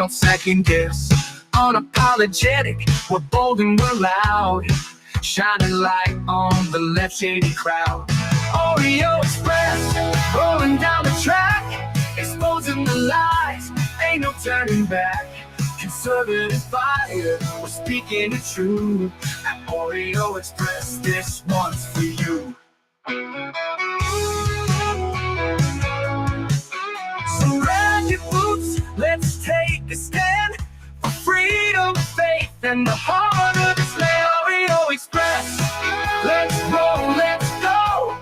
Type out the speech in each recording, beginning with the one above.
don't second guess. Unapologetic, we're bold and we're loud, shining light on the left shady crowd. Oreo Express, rolling down the track, exposing the lies, ain't no turning back. Conservative fire, we're speaking the truth. At Oreo Express, this one's for you. So grab your boots, let's take a stand for freedom, faith, and the heart of this land. Oreo Express, let's roll, let's go.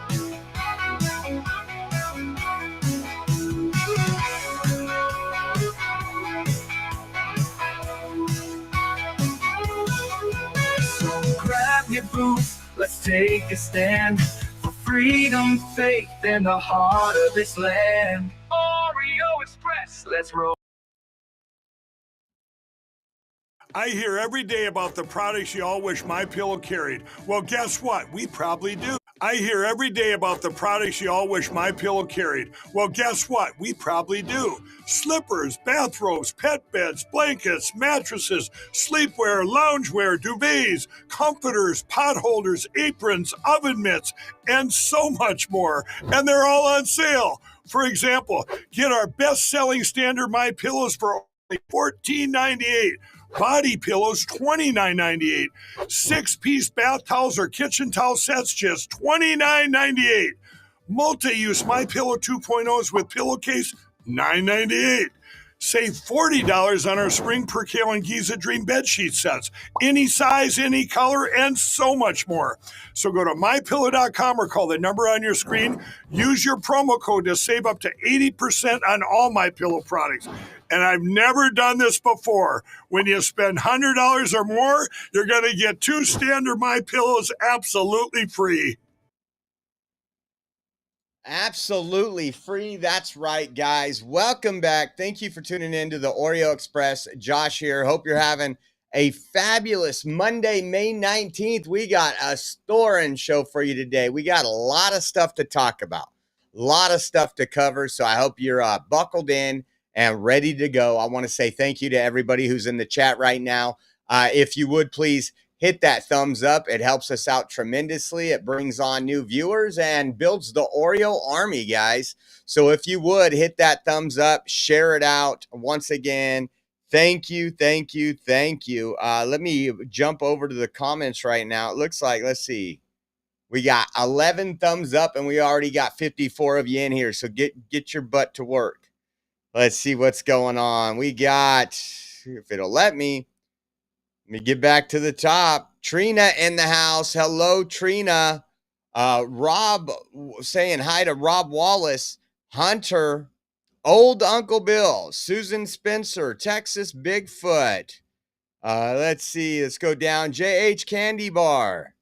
So grab your boots, let's take a stand for freedom, faith, and the heart of this land. Oreo Express, let's roll. I hear every day about the products you all wish MyPillow carried. Well, guess what? We probably do. I hear every day about the products you all wish MyPillow carried. Well, guess what? We probably do. Slippers, bathrobes, pet beds, blankets, mattresses, sleepwear, loungewear, duvets, comforters, pot holders, aprons, oven mitts, and so much more. And they're all on sale. For example, get our best-selling standard MyPillows for only $14.98. Body pillows, $29.98. 6-piece bath towels or kitchen towel sets, just $29.98. Multi-use MyPillow 2.0s with pillowcase, $9.98. Save $40 on our Spring Percale and Giza Dream bedsheet sets. Any size, any color, and so much more. So go to MyPillow.com or call the number on your screen. Use your promo code to save up to 80% on all MyPillow products. And I've never done this before. When you spend $100 or more, you're going to get 2 standard MyPillows absolutely free. Absolutely free. That's right, guys. Welcome back. Thank you for tuning in to the Oreo Express. Josh here. Hope you're having a fabulous Monday, May 19th. We got a storing show for you today. We got a lot of stuff to talk about, a lot of stuff to cover. So I hope you're buckled in and ready to go. I want to say thank you to everybody who's in the chat right now. If you would please hit that thumbs up. It helps us out tremendously. It brings on new viewers and builds the Oreo army, guys. So if you would hit that thumbs up, share it out. Once again, thank you, thank you, thank you. Let me jump over to the comments right now. It looks like, let's see, we got 11 thumbs up and we already got 54 of you in here. So get your butt to work. Let's see what's going on. We got, if it'll let me get back to the top. Trina in the house. Hello, Trina. Rob saying hi to Rob Wallace, Hunter, Old Uncle Bill, Susan Spencer, Texas Bigfoot. Let's see. Let's go down. JH Candy Bar.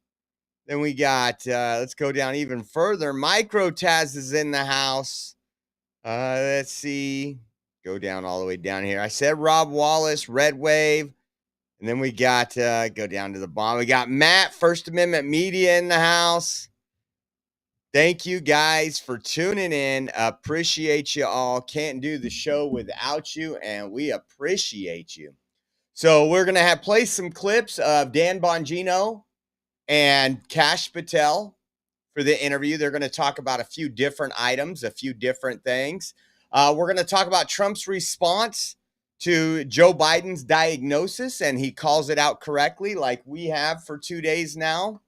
Then we got, let's go down even further. Micro Taz is in the house. Let's see. Go down all the way down here. I said Rob Wallace, Red Wave. And then we got, go down to the bottom. We got Matt, First Amendment Media in the house. Thank you guys for tuning in. Appreciate you all. Can't do the show without you, and we appreciate you. So we're going to play some clips of Dan Bongino and Kash Patel for the interview. They're going to talk about a few different items, a few different things. We're going to talk about Trump's response to Joe Biden's diagnosis, and he calls it out correctly like we have for 2 days now.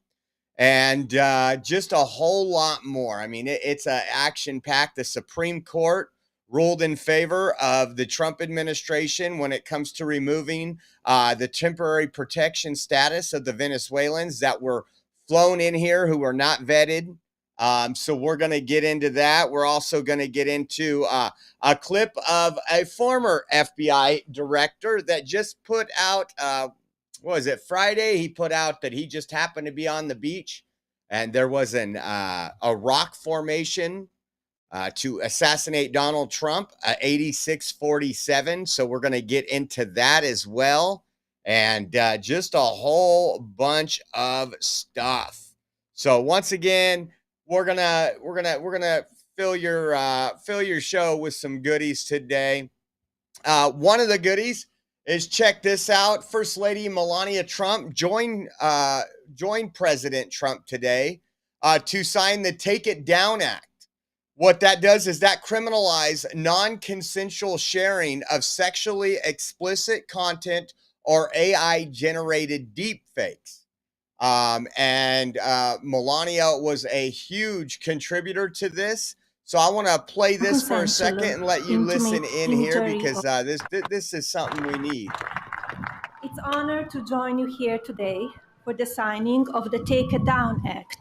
And just a whole lot more. I mean, it's an action-packed. The Supreme Court ruled in favor of the Trump administration when it comes to removing the temporary protection status of the Venezuelans that were flown in here who were not vetted. So we're going to get into that. We're also going to get into a clip of a former FBI director that just put out, what was it, Friday? He put out that he just happened to be on the beach and there was a rock formation to assassinate Donald Trump, 8647. So we're going to get into that as well. And just a whole bunch of stuff. So once again, we're gonna fill your show with some goodies today. One of the goodies is, check this out. First Lady Melania Trump joined President Trump today to sign the Take It Down Act. What that does is that criminalize non-consensual sharing of sexually explicit content or AI-generated deep fakes. And Melania was a huge contributor to this. So I want to play this for a second and let you listen in here, because this is something we need. It's an honor to join you here today for the signing of the Take It Down Act,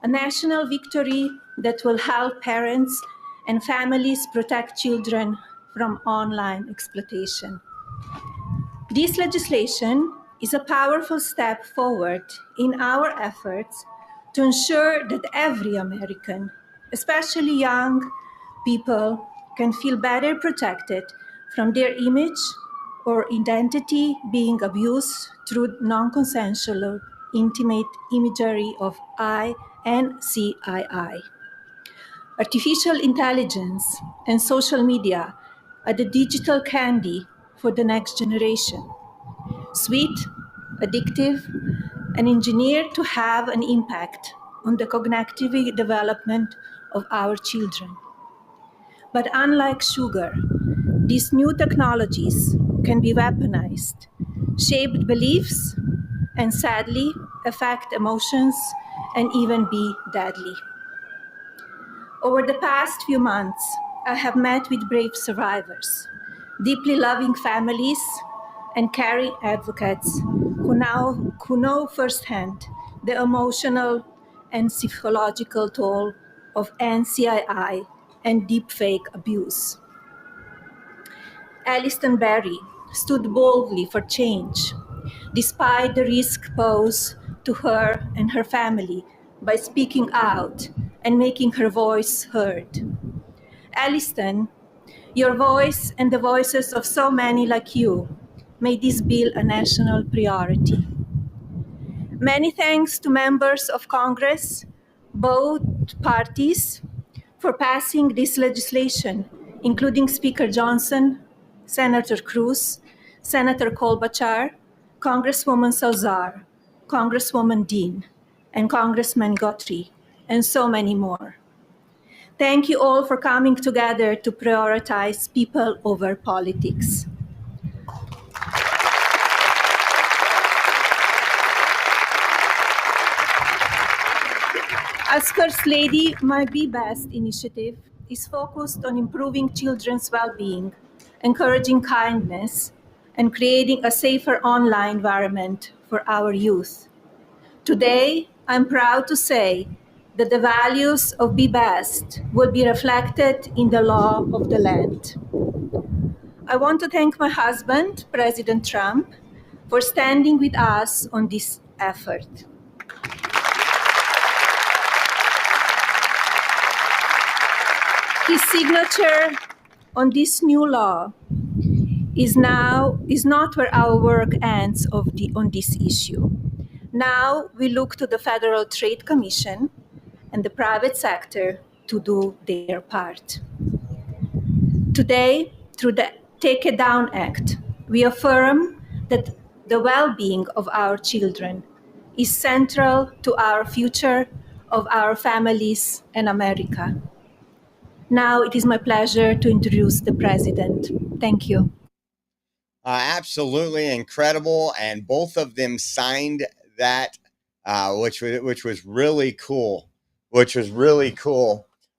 a national victory that will help parents and families protect children from online exploitation. This legislation is a powerful step forward in our efforts to ensure that every American, especially young people, can feel better protected from their image or identity being abused through non-consensual intimate imagery of I and CII. Artificial intelligence and social media are the digital candy for the next generation. Sweet, addictive, and engineered to have an impact on the cognitive development of our children. But unlike sugar, these new technologies can be weaponized, shape beliefs, and sadly affect emotions and even be deadly. Over the past few months, I have met with brave survivors, deeply loving families, and caring advocates who know firsthand the emotional and psychological toll of NCII and deepfake abuse. Alliston Berry stood boldly for change, despite the risk posed to her and her family by speaking out and making her voice heard. Alliston, your voice and the voices of so many like you made this bill a national priority. Many thanks to members of Congress, both parties, for passing this legislation, including Speaker Johnson, Senator Cruz, Senator Klobuchar, Congresswoman Salazar, Congresswoman Dean, and Congressman Guthrie, and so many more. Thank you all for coming together to prioritize people over politics. As First Lady, my Be Best initiative is focused on improving children's well-being, encouraging kindness, and creating a safer online environment for our youth. Today, I'm proud to say that the values of Be Best will be reflected in the law of the land. I want to thank my husband, President Trump, for standing with us on this effort. His signature on this new law is not where our work ends on this issue. Now we look to the Federal Trade Commission and the private sector to do their part. Today, through the Take It Down Act, we affirm that the well-being of our children is central to our future of our families and America. Now it is my pleasure to introduce the President. Thank you. Absolutely incredible, and both of them signed that, which was really cool.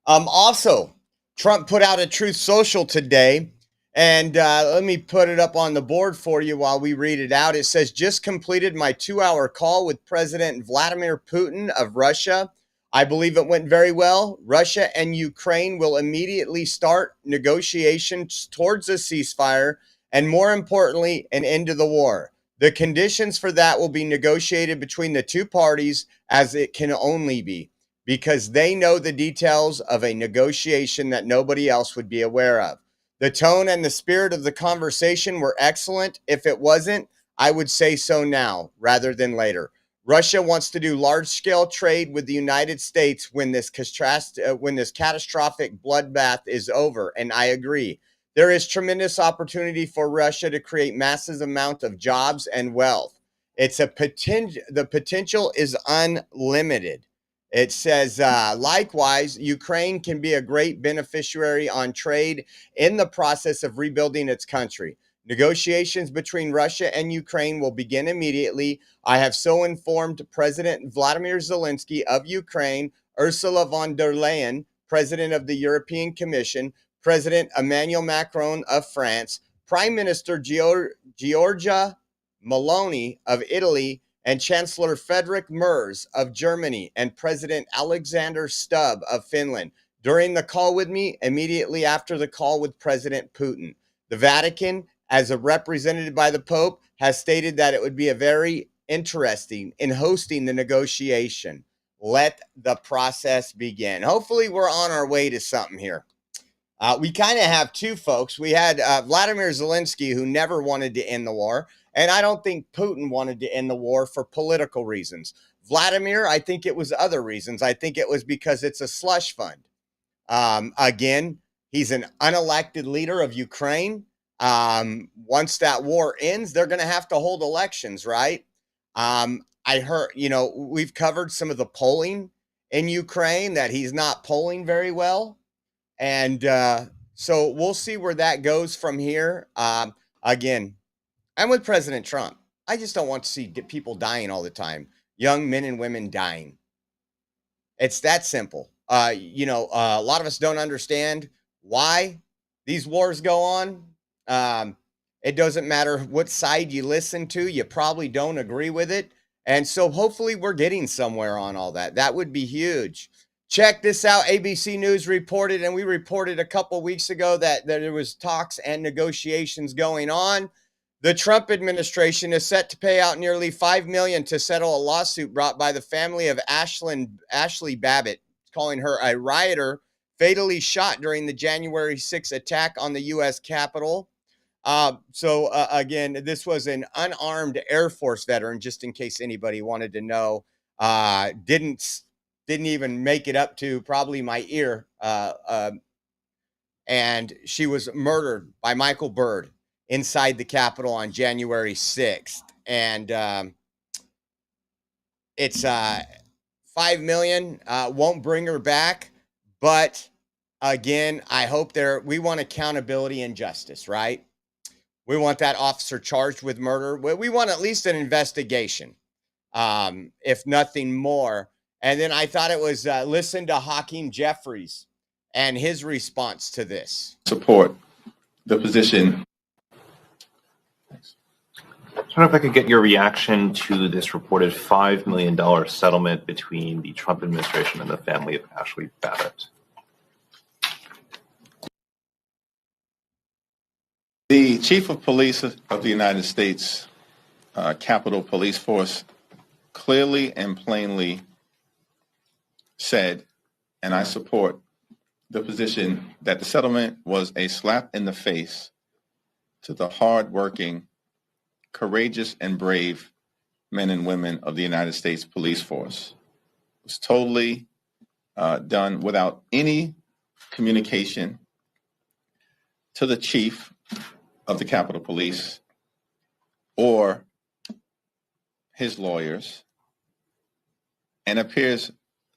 Also, Trump put out a Truth Social today, and let me put it up on the board for you while we read it out. It says, just completed my 2-hour call with President Vladimir Putin of Russia. I believe it went very well. Russia and Ukraine will immediately start negotiations towards a ceasefire and, more importantly, an end to the war. The conditions for that will be negotiated between the two parties, as it can only be, because they know the details of a negotiation that nobody else would be aware of. The tone and the spirit of the conversation were excellent. If it wasn't, I would say so now rather than later. Russia wants to do large-scale trade with the United States when this catastrophic bloodbath is over, and I agree. There is tremendous opportunity for Russia to create massive amount of jobs and wealth. It's a potential. The potential is unlimited. It says, likewise, Ukraine can be a great beneficiary on trade in the process of rebuilding its country. Negotiations between Russia and Ukraine will begin immediately. I have so informed President Vladimir Zelensky of Ukraine, Ursula von der Leyen, President of the European Commission, President Emmanuel Macron of France, Prime Minister Giorgia Meloni of Italy, and Chancellor Friedrich Merz of Germany, and President Alexander Stubb of Finland during the call with me, immediately after the call with President Putin. The Vatican, as represented by the Pope, has stated that it would be a very interesting in hosting the negotiation. Let the process begin. Hopefully, we're on our way to something here. We kind of have two folks. We had Vladimir Zelensky, who never wanted to end the war. And I don't think Putin wanted to end the war for political reasons. Vladimir, I think it was other reasons. I think it was because it's a slush fund. Again, he's an unelected leader of Ukraine. Once that war ends, they're going to have to hold elections, right? I heard, we've covered some of the polling in Ukraine that he's not polling very well. And so we'll see where that goes from here. Again, I'm with President Trump. I just don't want to see people dying all the time. Young men and women dying. It's that simple. A lot of us don't understand why these wars go on. It doesn't matter what side you listen to. You probably don't agree with it. And so hopefully we're getting somewhere on all that. That would be huge. Check this out. ABC News reported, and we reported a couple weeks ago that there was talks and negotiations going on. The Trump administration is set to pay out nearly $5 million to settle a lawsuit brought by the family of Ashley Babbitt, calling her a rioter fatally shot during the January 6th attack on the U.S. Capitol. Again, this was an unarmed Air Force veteran, just in case anybody wanted to know. Didn't even make it up to probably my ear. And she was murdered by Michael Byrd inside the Capitol on January 6th. And it's $5 million. Won't bring her back. But again, I hope we want accountability and justice, right? We want that officer charged with murder. We want at least an investigation, if nothing more. And then I thought it was listen to Hakeem Jeffries and his response to this. Support the position. I wonder if I could get your reaction to this reported $5 million settlement between the Trump administration and the family of Ashley Babbitt. The Chief of Police of the United States Capitol Police Force clearly and plainly said, and I support the position, that the settlement was a slap in the face to the hardworking, courageous, and brave men and women of the United States Police Force. It was totally done without any communication to the chief of the Capitol Police or his lawyers, and appears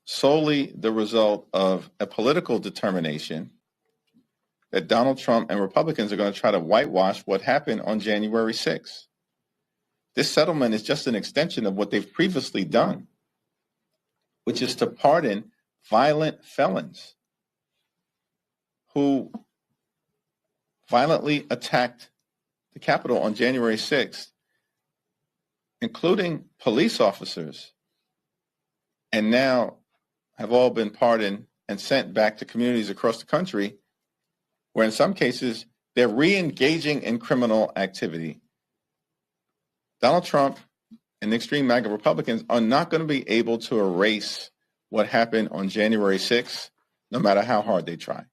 solely the result of a political determination that Donald Trump and Republicans are going to try to whitewash what happened on January 6th. This settlement is just an extension of what they've previously done, which is to pardon violent felons who violently attacked the Capitol on January 6th, including police officers, and now have all been pardoned and sent back to communities across the country where in some cases they're re-engaging in criminal activity. Donald Trump and the extreme MAGA Republicans are not going to be able to erase what happened on January 6th, no matter how hard they try.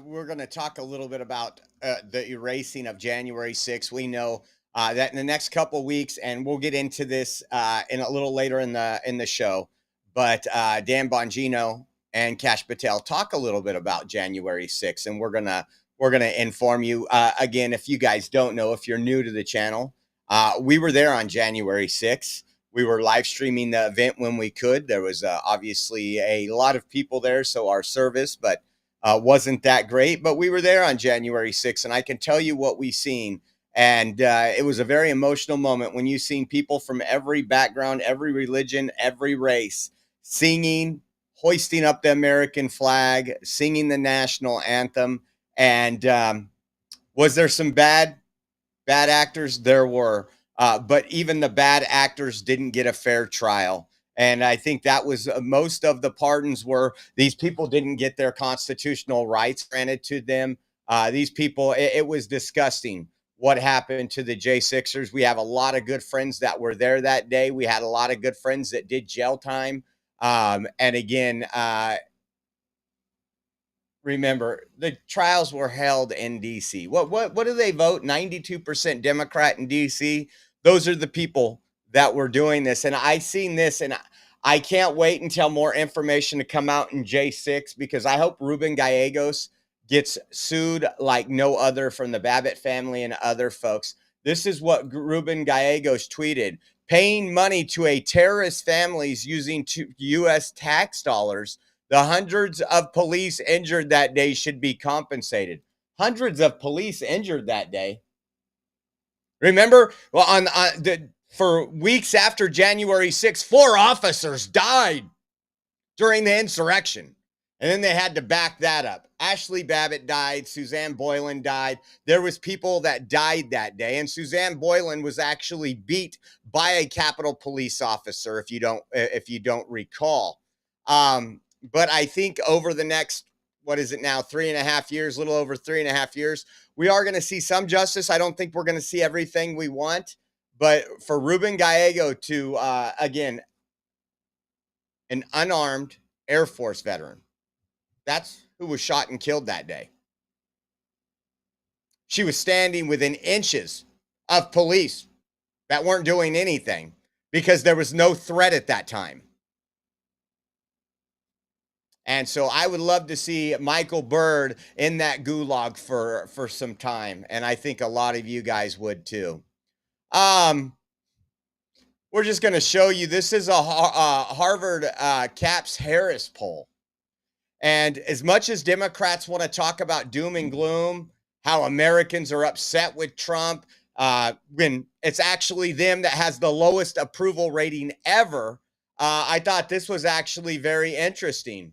We're going to talk a little bit about the erasing of January 6th. We know that in the next couple of weeks, and we'll get into this in a little later in the show. But Dan Bongino and Kash Patel talk a little bit about January 6th, and we're gonna inform you again. If you guys don't know, if you're new to the channel, we were there on January 6th. We were live streaming the event when we could. There was obviously a lot of people there, so our service, but wasn't that great. But we were there on January 6th, and I can tell you what we seen. And it was a very emotional moment when you seen people from every background, every religion, every race singing, hoisting up the American flag, singing the national anthem. And was there some bad actors? There were. But even the bad actors didn't get a fair trial. And I think that was most of the pardons were these people didn't get their constitutional rights granted to them. These people, it was disgusting what happened to the J6ers. We have a lot of good friends that were there that day. We had a lot of good friends that did jail time. And again, remember, the trials were held in D.C. What do they vote? 92% Democrat in D.C. Those are the people that were doing this. And I seen this, and I can't wait until more information to come out in J6, because I hope Ruben Gallegos gets sued like no other from the Babbitt family and other folks. This is what Ruben Gallegos tweeted: paying money to a terrorist families using U.S. tax dollars. The hundreds of police injured that day should be compensated. Hundreds of police injured that day. Remember, well, for weeks after January 6th, 4 officers died during the insurrection. And then they had to back that up. Ashley Babbitt died. Suzanne Boylan died. There was people that died that day. And Suzanne Boylan was actually beat by a Capitol Police officer, if you don't recall. But I think over the next, what is it now, 3.5 years, a little over 3.5 years, we are going to see some justice. I don't think we're going to see everything we want. But for Ruben Gallego to, again, an unarmed Air Force veteran, that's who was shot and killed that day. She was standing within inches of police that weren't doing anything because there was no threat at that time. And so I would love to see Michael Byrd in that gulag for some time. And I think a lot of you guys would too. We're just going to show you, this is a Harvard Caps Harris poll. And as much as Democrats want to talk about doom and gloom, how Americans are upset with Trump, when it's actually them that has the lowest approval rating ever, I thought this was actually very interesting.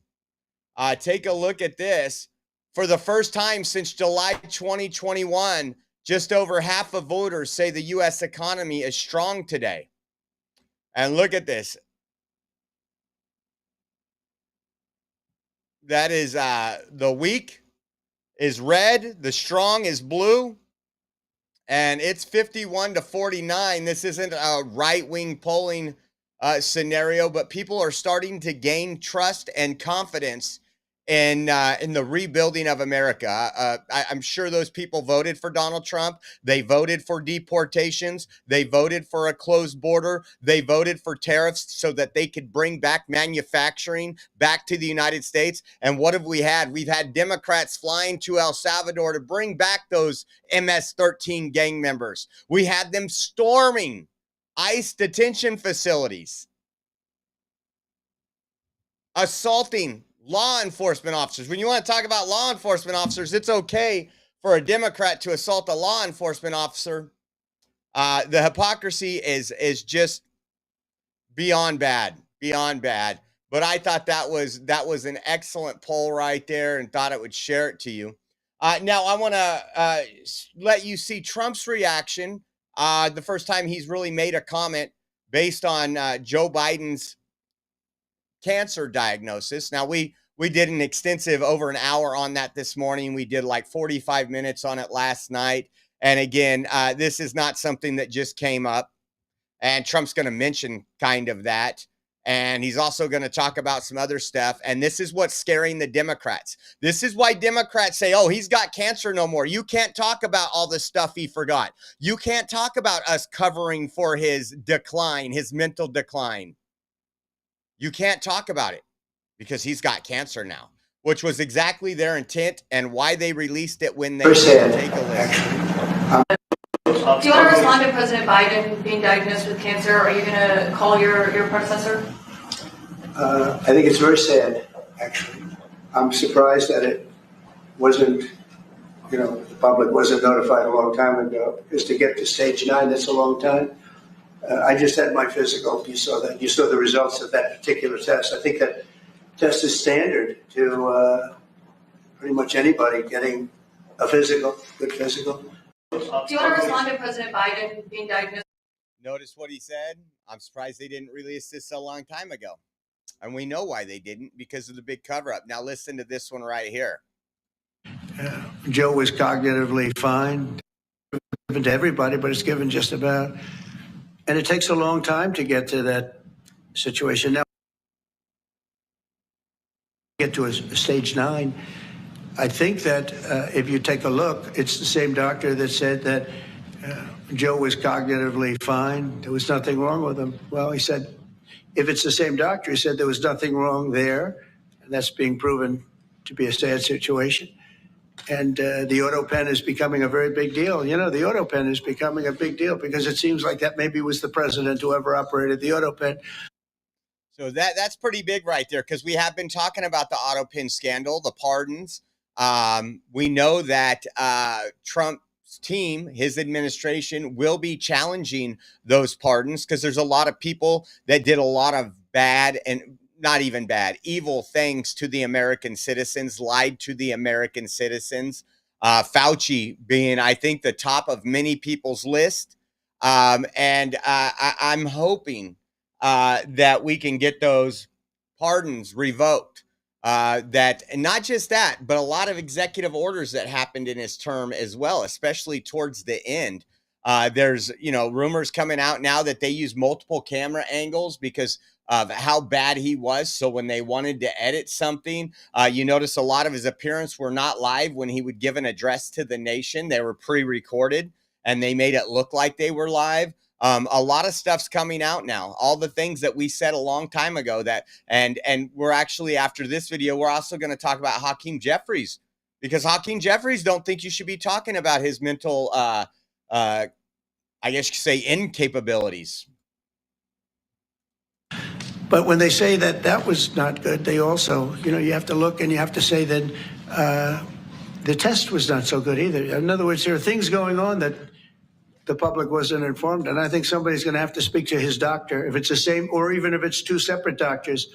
Take a look at this. For the first time since July 2021, just over half of voters say the U.S. economy is strong today. And look at this. That is the weak is red, the strong is blue, and it's 51-49. This isn't a right-wing polling scenario, but people are starting to gain trust and confidence in the rebuilding of America. I'm sure those people voted for Donald Trump. They voted for deportations. They voted for a closed border. They voted for tariffs so that they could bring back manufacturing back to the United States. And what have we had? We've had Democrats flying to El Salvador to bring back those MS-13 gang members. We had them storming ICE detention facilities, assaulting law enforcement officers. When you want to talk about law enforcement officers, it's okay for a Democrat to assault a law enforcement officer. The hypocrisy is just beyond bad. But I thought that was an excellent poll right there, and thought it would share it to you. Now I want to let you see Trump's reaction. The first time he's really made a comment based on Joe Biden's cancer diagnosis. Now we did an extensive over an hour on that this morning. We did like 45 minutes on it last night. And again, this is not something that just came up, and Trump's going to mention kind of that. And he's also going to talk about some other stuff. And this is what's scaring the Democrats. This is why Democrats say, oh, he's got cancer no more. You can't talk about all the stuff he forgot. You can't talk about us covering for his decline, his mental decline. You can't talk about it because he's got cancer now, which was exactly their intent and why they released it when they Very sad, take a listen. Do you want to respond to President Biden being diagnosed with cancer? Are you going to call your predecessor? I think it's very sad, actually. I'm surprised that it wasn't, the public wasn't notified a long time ago. Because to get to stage 9, that's a long time. I just had my physical. You saw that. You saw the results of that particular test. I think that test is standard to pretty much anybody getting a physical, good physical. Do you want to respond to President Biden being diagnosed? Notice what he said? I'm surprised they didn't release this a long time ago. And we know why they didn't, because of the big cover-up. Now listen to this one right here. Joe was cognitively fine. Given to everybody, but it's given just about. And it takes a long time to get to that situation. Now, get to a stage 9. I think that if you take a look, it's the same doctor that said that Joe was cognitively fine. There was nothing wrong with him. Well, he said, if it's the same doctor, he said there was nothing wrong there. And that's being proven to be a sad situation. And the auto pen is becoming a very big deal. The auto pen is becoming a big deal because it seems like that maybe was the president who ever operated the auto pen. So that's pretty big right there, because we have been talking about the auto pen scandal, the pardons. We know that Trump's team, his administration, will be challenging those pardons because there's a lot of people that did a lot of bad and not even bad, evil things to the American citizens, lied to the American citizens. Fauci being, I think, the top of many people's list. And I'm hoping that we can get those pardons revoked. That, and not just that, but a lot of executive orders that happened in his term as well, especially towards the end. There's, rumors coming out now that they use multiple camera angles because of how bad he was. So when they wanted to edit something, you notice a lot of his appearances were not live when he would give an address to the nation. They were pre-recorded and they made it look like they were live. A lot of stuff's coming out now. All the things that we said a long time ago that, and we're actually, after this video, we're also going to talk about Hakeem Jeffries, because Hakeem Jeffries don't think you should be talking about his mental, I guess you could say, incapabilities. But when they say that that was not good, they also, you have to look and you have to say that the test was not so good either. In other words, there are things going on that the public wasn't informed. And I think somebody's going to have to speak to his doctor, if it's the same, or even if it's two separate doctors.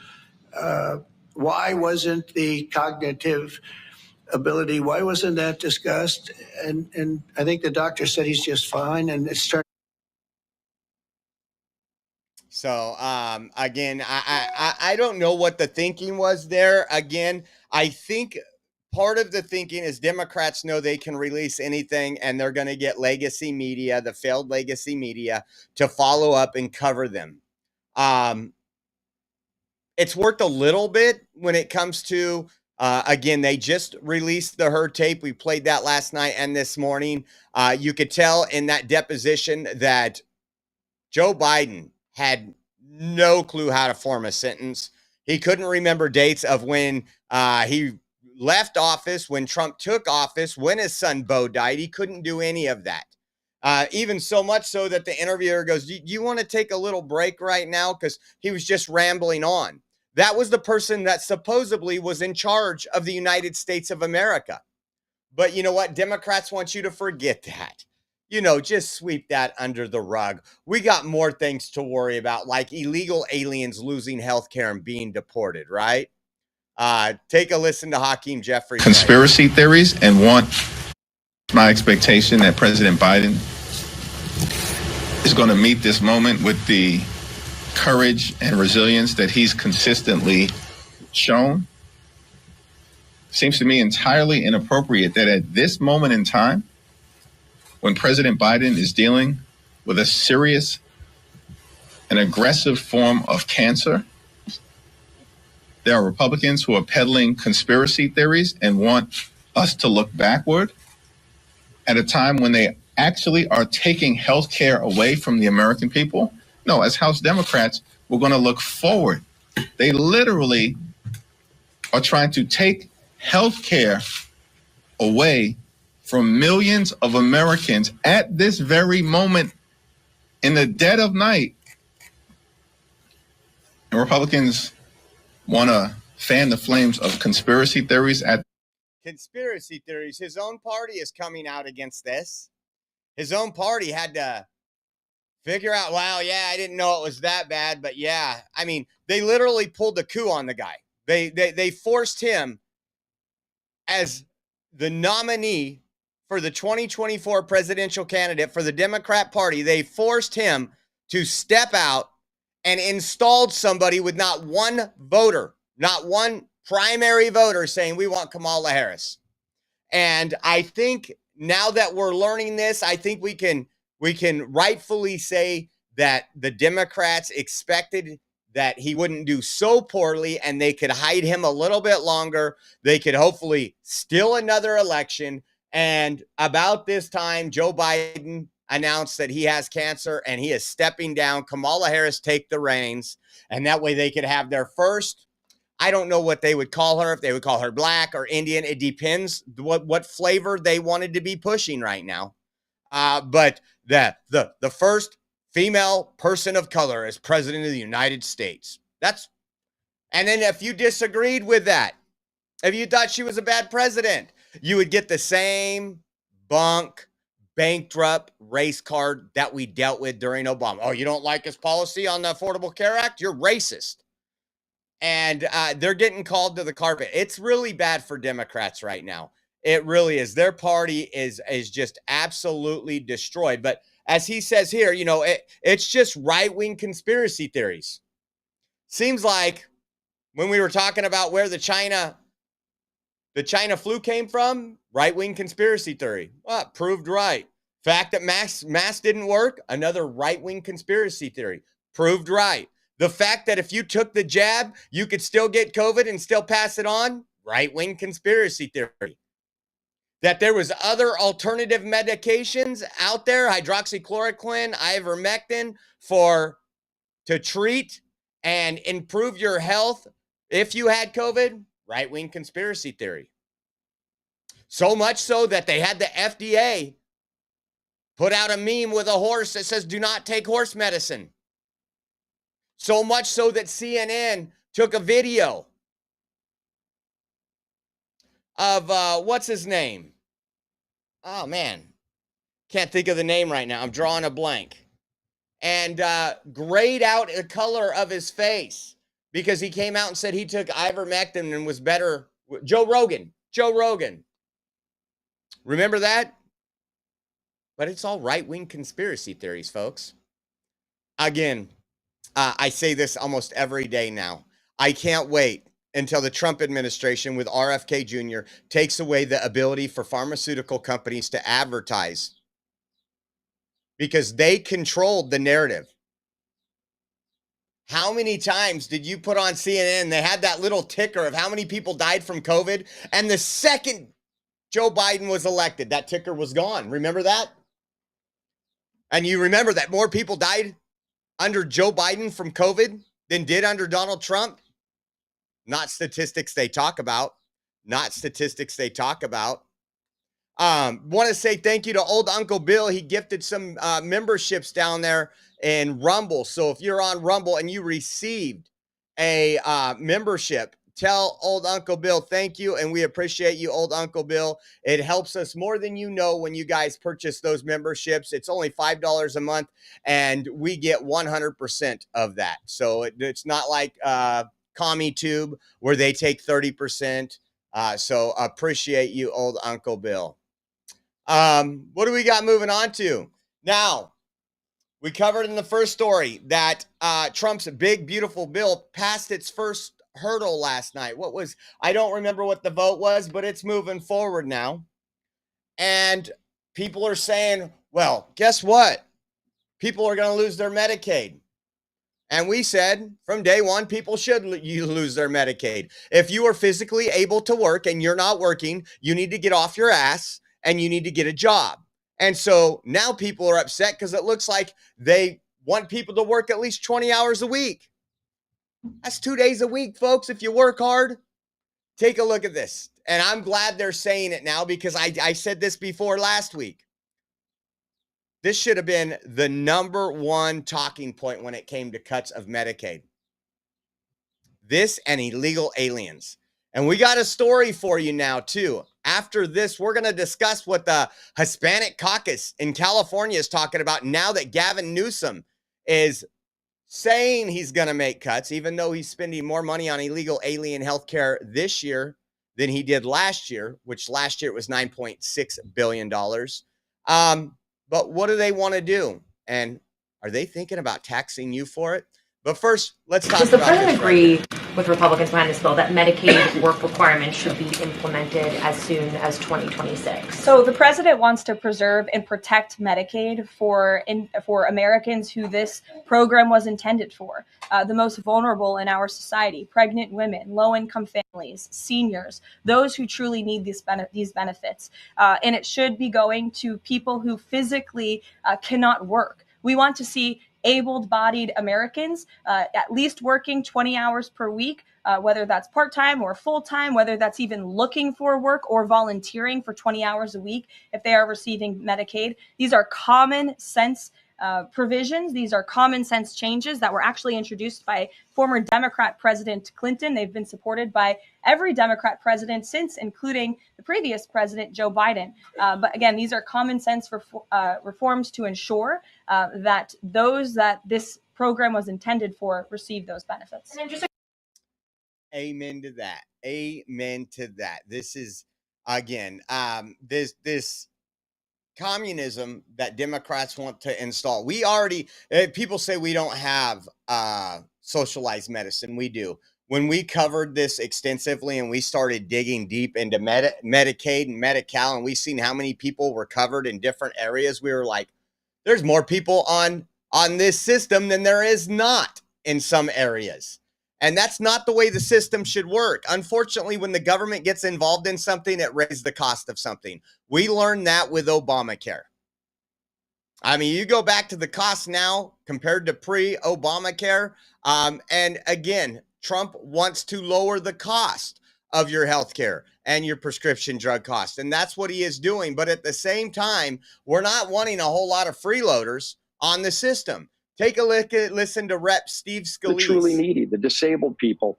Why wasn't the cognitive ability, why wasn't that discussed? And I think the doctor said he's just fine. And it's starting. So, again, I don't know what the thinking was there. Again, I think part of the thinking is Democrats know they can release anything and they're going to get legacy media, the failed legacy media, to follow up and cover them. It's worked a little bit when it comes to, again, they just released the Hur tape. We played that last night and this morning. You could tell in that deposition that Joe Biden had no clue how to form a sentence. He couldn't remember dates of when he left office, when Trump took office, when his son Beau died. He couldn't do any of that. Even so much so that the interviewer goes, do you want to take a little break right now? Because he was just rambling on. That was the person that supposedly was in charge of the United States of America. But you know what? Democrats want you to forget that. Just sweep that under the rug. We got more things to worry about, like illegal aliens losing health care and being deported, right? Take a listen to Hakeem Jeffries. Conspiracy theories, and want my expectation that President Biden is going to meet this moment with the courage and resilience that he's consistently shown. Seems to me entirely inappropriate that at this moment in time, when President Biden is dealing with a serious and aggressive form of cancer, there are Republicans who are peddling conspiracy theories and want us to look backward at a time when they actually are taking health care away from the American people. No, as House Democrats, we're going to look forward. They literally are trying to take health care away from millions of Americans at this very moment in the dead of night. And Republicans want to fan the flames of conspiracy theories at Conspiracy theories. His own party is coming out against this. His own party had to figure out, wow, yeah, I didn't know it was that bad, but yeah. I mean, they literally pulled a coup on the guy. They forced him as the nominee for the 2024 presidential candidate for the Democrat Party. They forced him to step out and installed somebody with not one voter, not one primary voter saying, we want Kamala Harris. And I think now that we're learning this, I think we can rightfully say that the Democrats expected that he wouldn't do so poorly and they could hide him a little bit longer. They could hopefully steal another election. And about this time, Joe Biden announced that he has cancer and he is stepping down. Kamala Harris take the reins. And that way they could have their first, I don't know what they would call her, if they would call her black or Indian. It depends what flavor they wanted to be pushing right now. But the first female person of color as president of the United States. And then if you disagreed with that, if you thought she was a bad president, you would get the same bankrupt race card that we dealt with during Obama. Oh, you don't like his policy on the Affordable Care Act? You're racist. And they're getting called to the carpet. It's really bad for Democrats right now. It really is. Their party is just absolutely destroyed. But as he says here, it's just right-wing conspiracy theories. Seems like when we were talking about where the China flu came from, right-wing conspiracy theory. Well, proved right. Fact that masks didn't work, another right-wing conspiracy theory. Proved right. The fact that if you took the jab, you could still get COVID and still pass it on, right-wing conspiracy theory. That there was other alternative medications out there, hydroxychloroquine, ivermectin, to treat and improve your health if you had COVID, right-wing conspiracy theory. So much so that they had the FDA put out a meme with a horse that says, do not take horse medicine. So much so that CNN took a video of, what's his name? Oh, man. Can't think of the name right now. I'm drawing a blank. And grayed out the color of his face because he came out and said he took ivermectin and was better. Joe Rogan. Remember that? But it's all right-wing conspiracy theories, folks. Again, I say this almost every day now. I can't wait until the Trump administration with RFK Jr. takes away the ability for pharmaceutical companies to advertise because they controlled the narrative. How many times did you put on CNN? They had that little ticker of how many people died from COVID. And the second Joe Biden was elected, that ticker was gone. Remember that? And you remember that more people died under Joe Biden from COVID than did under Donald Trump? Not statistics they talk about. Want to say thank you to old Uncle Bill. He gifted some memberships down there in Rumble. So if you're on Rumble and you received a membership, tell old Uncle Bill thank you, and we appreciate you, old Uncle Bill. It helps us more than you know when you guys purchase those memberships. It's only $5 a month, and we get 100% of that. So it's not like CommieTube where they take 30%. So appreciate you, old Uncle Bill. What do we got moving on to? Now, we covered in the first story that Trump's big, beautiful bill passed its first hurdle last night. I don't remember what the vote was, but it's moving forward now. And people are saying, well, guess what? People are going to lose their Medicaid. And we said from day one, people should lose their Medicaid. If you are physically able to work and you're not working, you need to get off your ass and you need to get a job. And so now people are upset because it looks like they want people to work at least 20 hours a week. That's 2 days a week, folks, if you work hard. Take a look at this. And I'm glad they're saying it now because I said this before last week. This should have been the number one talking point when it came to cuts of Medicaid. This and illegal aliens. And we got a story for you now, too. After this, we're going to discuss what the Hispanic caucus in California is talking about now that Gavin Newsom is saying he's going to make cuts, even though he's spending more money on illegal alien healthcare this year than he did last year, which last year it was $9.6 billion. But what do they want to do? And are they thinking about taxing you for it? But first, let's talk Does the about president this agree with Republicans behind this bill that Medicaid work requirements should be implemented as soon as 2026? So the president wants to preserve and protect Medicaid for Americans who this program was intended for, the most vulnerable in our society: pregnant women, low-income families, seniors, those who truly need these benefits. And it should be going to people who physically cannot work. We want to see able-bodied Americans at least working 20 hours per week, whether that's part-time or full-time, whether that's even looking for work or volunteering for 20 hours a week if they are receiving Medicaid. These are common sense provisions. These are common sense changes that were actually introduced by former Democrat President Clinton. They've been supported by every Democrat president since, including the previous president, Joe Biden. But again, these are common sense reforms to ensure that those that this program was intended for receive those benefits. And then just Amen to that. Amen to that. This is, again, this communism that Democrats want to install. We already, people say we don't have socialized medicine. We do. When we covered this extensively and we started digging deep into Medicaid and Medi-Cal, and we seen how many people were covered in different areas, we were like, there's more people on this system than there is not in some areas. And that's not the way the system should work. Unfortunately, when the government gets involved in something, it raises the cost of something. We learned that with Obamacare. I mean, you go back to the cost now compared to pre-Obamacare. And again, Trump wants to lower the cost of your health care and your prescription drug costs. And that's what he is doing. But at the same time, we're not wanting a whole lot of freeloaders on the system. Take a look at, listen to Rep. Steve Scalise. The truly needy, the disabled people.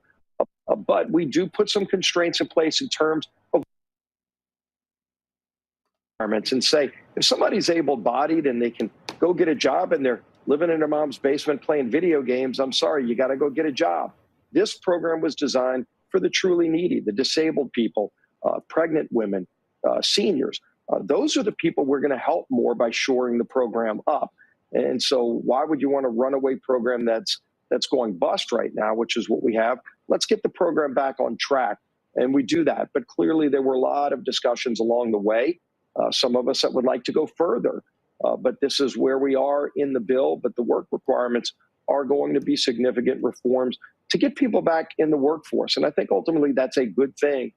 But we do put some constraints in place in terms of requirements and say, if somebody's able-bodied and they can go get a job and they're living in their mom's basement playing video games, I'm sorry, you got to go get a job. This program was designed for the truly needy, the disabled people, pregnant women, seniors. Those are the people we're going to help more by shoring the program up. And so why would you want a runaway program that's going bust right now, which is what we have? Let's get the program back on track. And we do that. But clearly there were a lot of discussions along the way. Some of us that would like to go further. But this is where we are in the bill. But the work requirements are going to be significant reforms to get people back in the workforce. And I think ultimately that's a good thing,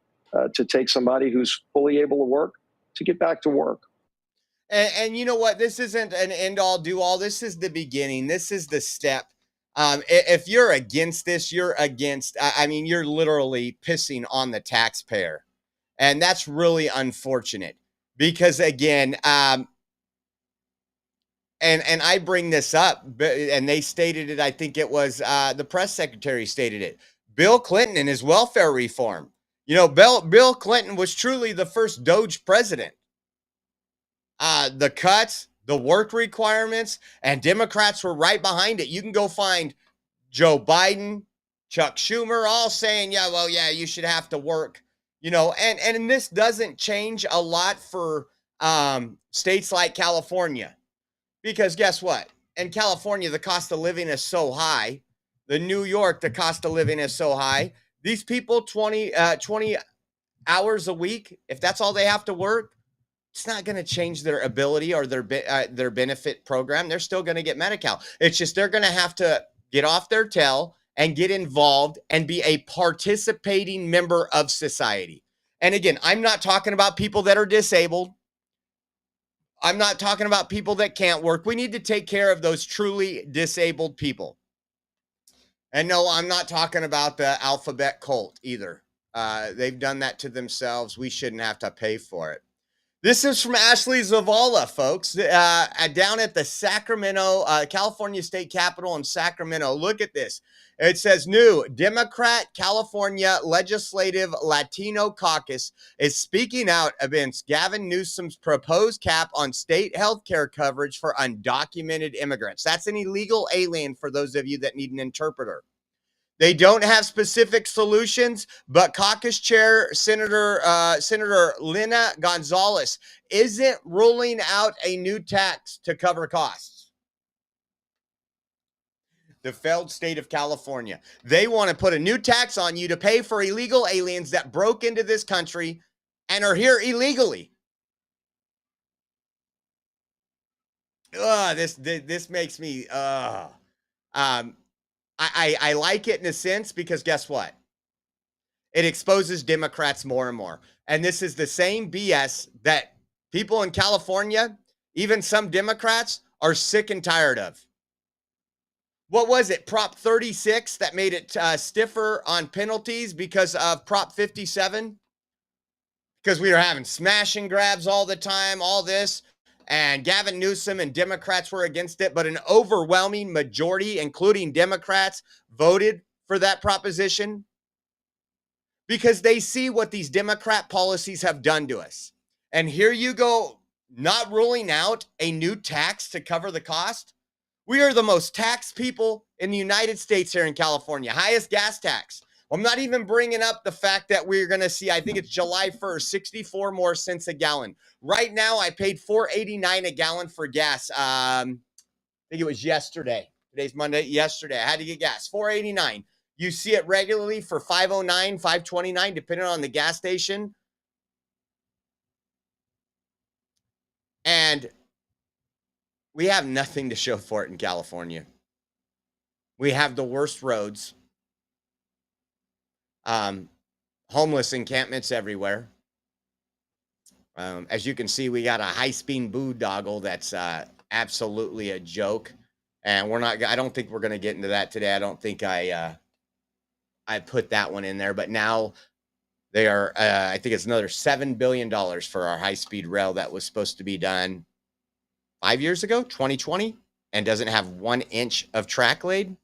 to take somebody who's fully able to work to get back to work. And you know what? This isn't an end-all, do-all. This is the beginning. This is the step. If you're against this, you're against, I mean, you're literally pissing on the taxpayer. And that's really unfortunate because, again, and I bring this up, and they stated it, I think it was the press secretary stated it. Bill Clinton and his welfare reform. You know, Bill Clinton was truly the first DOJ president. The cuts, the work requirements, and Democrats were right behind it. You can go find Joe Biden, Chuck Schumer, all saying, yeah, well, yeah, you should have to work, you know, and this doesn't change a lot for states like California, because guess what? In California, the cost of living is so high. The New York, the cost of living is so high. These people, 20 hours a week, if that's all they have to work, it's not going to change their ability or their benefit program. They're still going to get Medi-Cal. It's just they're going to have to get off their tail and get involved and be a participating member of society. And again, I'm not talking about people that are disabled. I'm not talking about people that can't work. We need to take care of those truly disabled people. And no, I'm not talking about the alphabet cult either. They've done that to themselves. We shouldn't have to pay for it. This is from Ashley Zavala, folks, down at the Sacramento, California State Capitol in Sacramento. Look at this. It says, new Democrat California Legislative Latino Caucus is speaking out against Gavin Newsom's proposed cap on state health care coverage for undocumented immigrants. That's an illegal alien for those of you that need an interpreter. They don't have specific solutions, but caucus chair Senator Lina Gonzalez isn't ruling out a new tax to cover costs. The failed state of California. They want to put a new tax on you to pay for illegal aliens that broke into this country and are here illegally. This makes me I like it in a sense because guess what? It exposes Democrats more and more. And this is the same BS that people in California, even some Democrats, are sick and tired of. What was it? Prop 36 that made it stiffer on penalties because of Prop 57? Because we were having smash and grabs all the time, all this. And Gavin Newsom and Democrats were against it, but an overwhelming majority, including Democrats, voted for that proposition because they see what these Democrat policies have done to us. And here you go, not ruling out a new tax to cover the cost. We are the most taxed people in the United States here in California, highest gas tax. I'm not even bringing up the fact that we're going to see, I think it's July 1st, 64 more cents a gallon. Right now, I paid $4.89 a gallon for gas. I think it was yesterday. Today's Monday. Yesterday, I had to get gas. $4.89. You see it regularly for $5.09, $5.29, depending on the gas station. And we have nothing to show for it in California. We have the worst roads. Homeless encampments everywhere. As you can see, we got a high-speed boondoggle that's absolutely a joke, and I don't think we're going to get into that today. I don't think I put that one in there, but now they are. I think it's another $7 billion for our high-speed rail that was supposed to be done 5 years ago, 2020, and doesn't have 1 inch of track laid.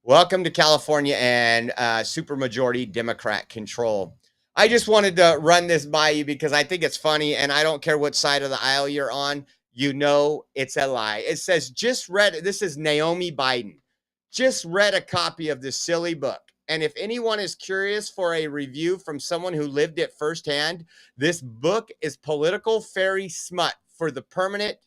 Welcome to California and supermajority Democrat control. I just wanted to run this by you because I think it's funny, and I don't care what side of the aisle you're on. You know it's a lie. It says, just read, this is Naomi Biden, just read a copy of this silly book. And if anyone is curious for a review from someone who lived it firsthand, this book is political fairy smut for the permanent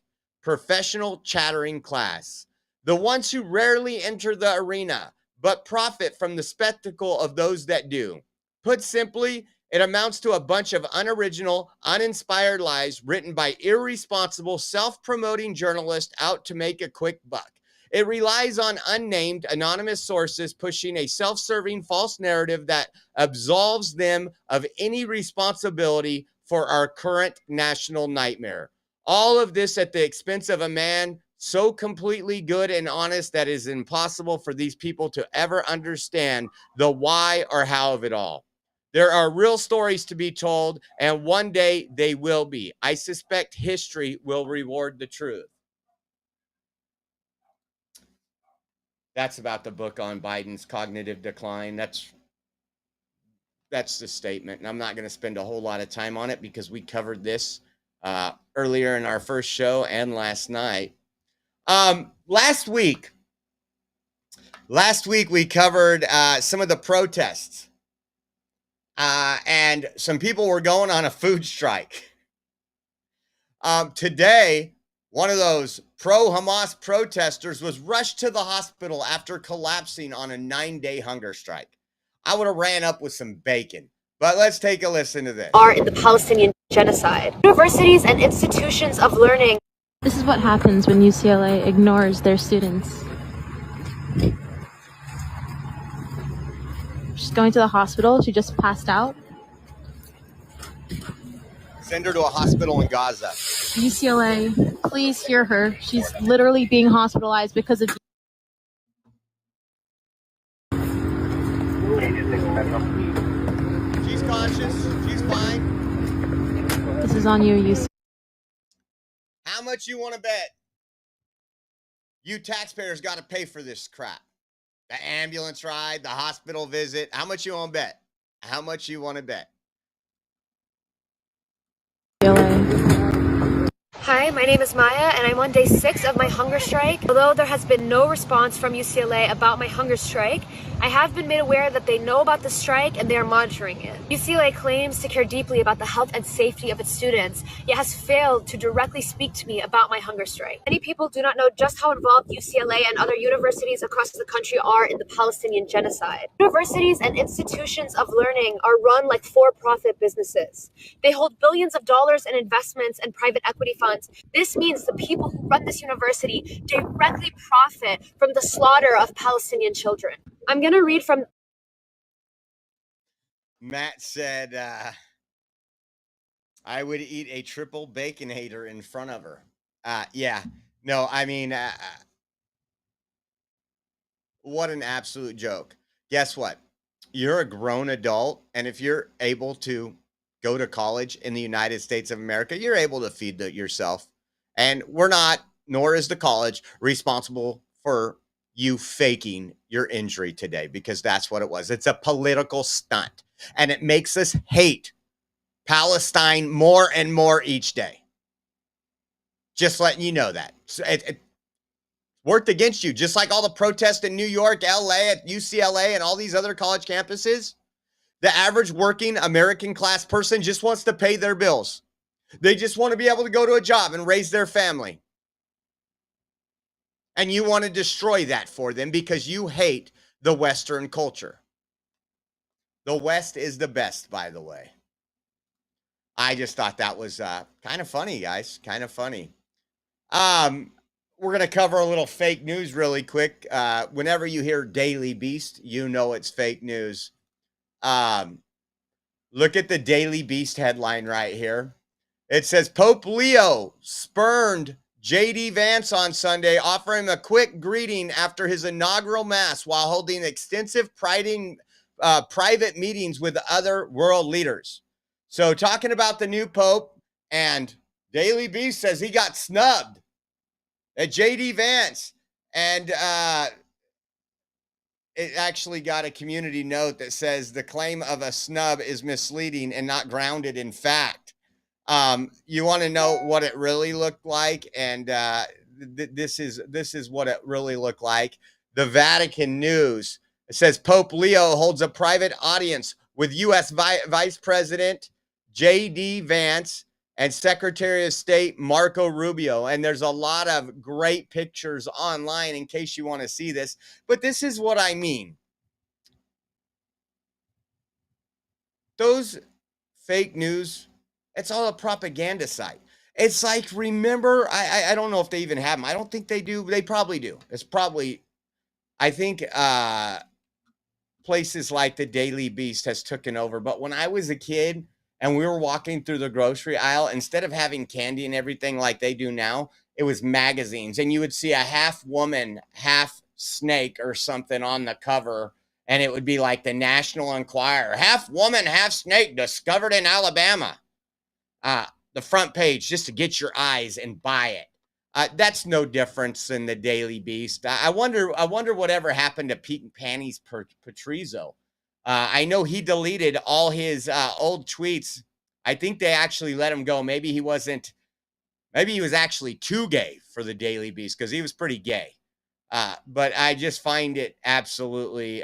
professional chattering class. The ones who rarely enter the arena, but profit from the spectacle of those that do. Put simply, it amounts to a bunch of unoriginal, uninspired lies written by irresponsible, self-promoting journalists out to make a quick buck. It relies on unnamed, anonymous sources pushing a self-serving false narrative that absolves them of any responsibility for our current national nightmare. All of this at the expense of a man so completely good and honest that it is impossible for these people to ever understand the why or how of it all. There are real stories to be told, and one day they will be. I suspect history will reward the truth. That's about the book on Biden's cognitive decline. That's the statement, and I'm not going to spend a whole lot of time on it because we covered this earlier in our first show and last night. Last week we covered some of the protests, and some people were going on a food strike. Today, one of those pro-Hamas protesters was rushed to the hospital after collapsing on a 9-day hunger strike. I would have ran up with some bacon, but let's take a listen to this. Are in the Palestinian genocide. Universities and institutions of learning. This is what happens when UCLA ignores their students. She's going to the hospital. She just passed out. Send her to a hospital in Gaza. UCLA, please hear her. She's literally being hospitalized because of... She's conscious. She's fine. This is on you, UC. How much you want to bet? You taxpayers got to pay for this crap. The ambulance ride, the hospital visit. How much you want to bet? How much you want to bet? Hi, my name is Maya, and I'm on day 6 of my hunger strike. Although there has been no response from UCLA about my hunger strike, I have been made aware that they know about the strike and they are monitoring it. UCLA claims to care deeply about the health and safety of its students, yet has failed to directly speak to me about my hunger strike. Many people do not know just how involved UCLA and other universities across the country are in the Palestinian genocide. Universities and institutions of learning are run like for-profit businesses. They hold billions of dollars in investments and private equity funds. This means the people who run this university directly profit from the slaughter of Palestinian children. I'm going to read from... Matt said, I would eat a triple baconator in front of her. Yeah. No, I mean, what an absolute joke. Guess what? You're a grown adult, and if you're able to go to college in the United States of America, you're able to feed yourself. And we're not, nor is the college, responsible for you faking your injury today, because that's what it was. It's a political stunt, and it makes us hate Palestine more and more each day. Just letting you know that. It worked against you, just like all the protests in New York, LA, at UCLA, and all these other college campuses. The average working American class person just wants to pay their bills. They just want to be able to go to a job and raise their family. And you want to destroy that for them because you hate the Western culture. The West is the best, by the way. I just thought that was kind of funny, guys. Kind of funny. We're going to cover a little fake news really quick. Whenever you hear Daily Beast, you know it's fake news. Look at the Daily Beast headline right here. It says, Pope Leo spurned J.D. Vance on Sunday, offering him a quick greeting after his inaugural mass while holding extensive private meetings with other world leaders. So talking about the new Pope, and Daily Beast says he got snubbed at J.D. Vance. And it actually got a community note that says the claim of a snub is misleading and not grounded in fact. You want to know what it really looked like, and this is what it really looked like. The Vatican News, it says Pope Leo holds a private audience with U.S. Vice President J.D. Vance and Secretary of State Marco Rubio. And there's a lot of great pictures online in case you want to see this. But this is what I mean. Those fake news, it's all a propaganda site. It's like, remember, I don't know if they even have them. I don't think they do. They probably do. It's probably, I think places like the Daily Beast has taken over. But when I was a kid and we were walking through the grocery aisle, instead of having candy and everything like they do now, it was magazines. And you would see a half woman, half snake or something on the cover. And it would be like the National Enquirer, half woman, half snake discovered in Alabama. The front page, just to get your eyes and buy it. That's no difference than the Daily Beast. I wonder whatever happened to Pete and Panty's Patrizio. I know he deleted all his old tweets. I think they actually let him go. Maybe he was actually too gay for the Daily Beast, because he was pretty gay. But I just find it absolutely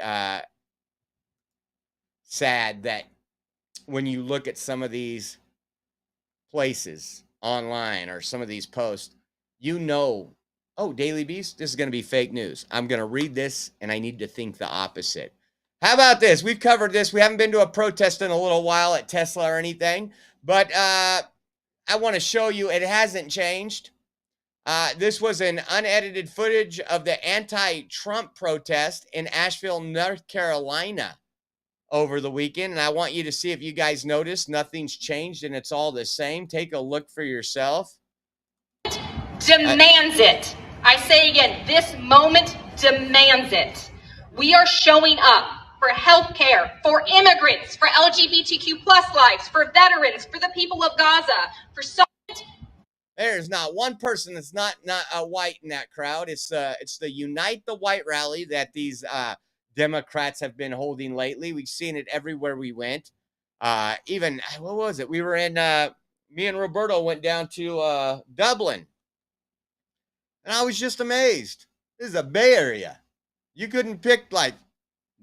sad that when you look at some of these places online or some of these posts, you know, oh, Daily Beast, this is going to be fake news. I'm going to read this and I need to think the opposite. How about this? We've covered this. We haven't been to a protest in a little while at Tesla or anything, but I want to show you it hasn't changed. This was an unedited footage of the anti-Trump protest in Asheville, North Carolina over the weekend. And I want you to see if you guys notice nothing's changed and it's all the same. Take a look for yourself. Demands it. I say again, this moment demands it. We are showing up for health care, for immigrants, for LGBTQ plus lives, for veterans, for the people of Gaza, for so. There's not one person that's not white in that crowd. It's the Unite the White rally that these Democrats have been holding lately. We've seen it everywhere we went. Even, what was it? We were in, me and Roberto went down to Dublin. And I was just amazed. This is a Bay Area. You couldn't pick like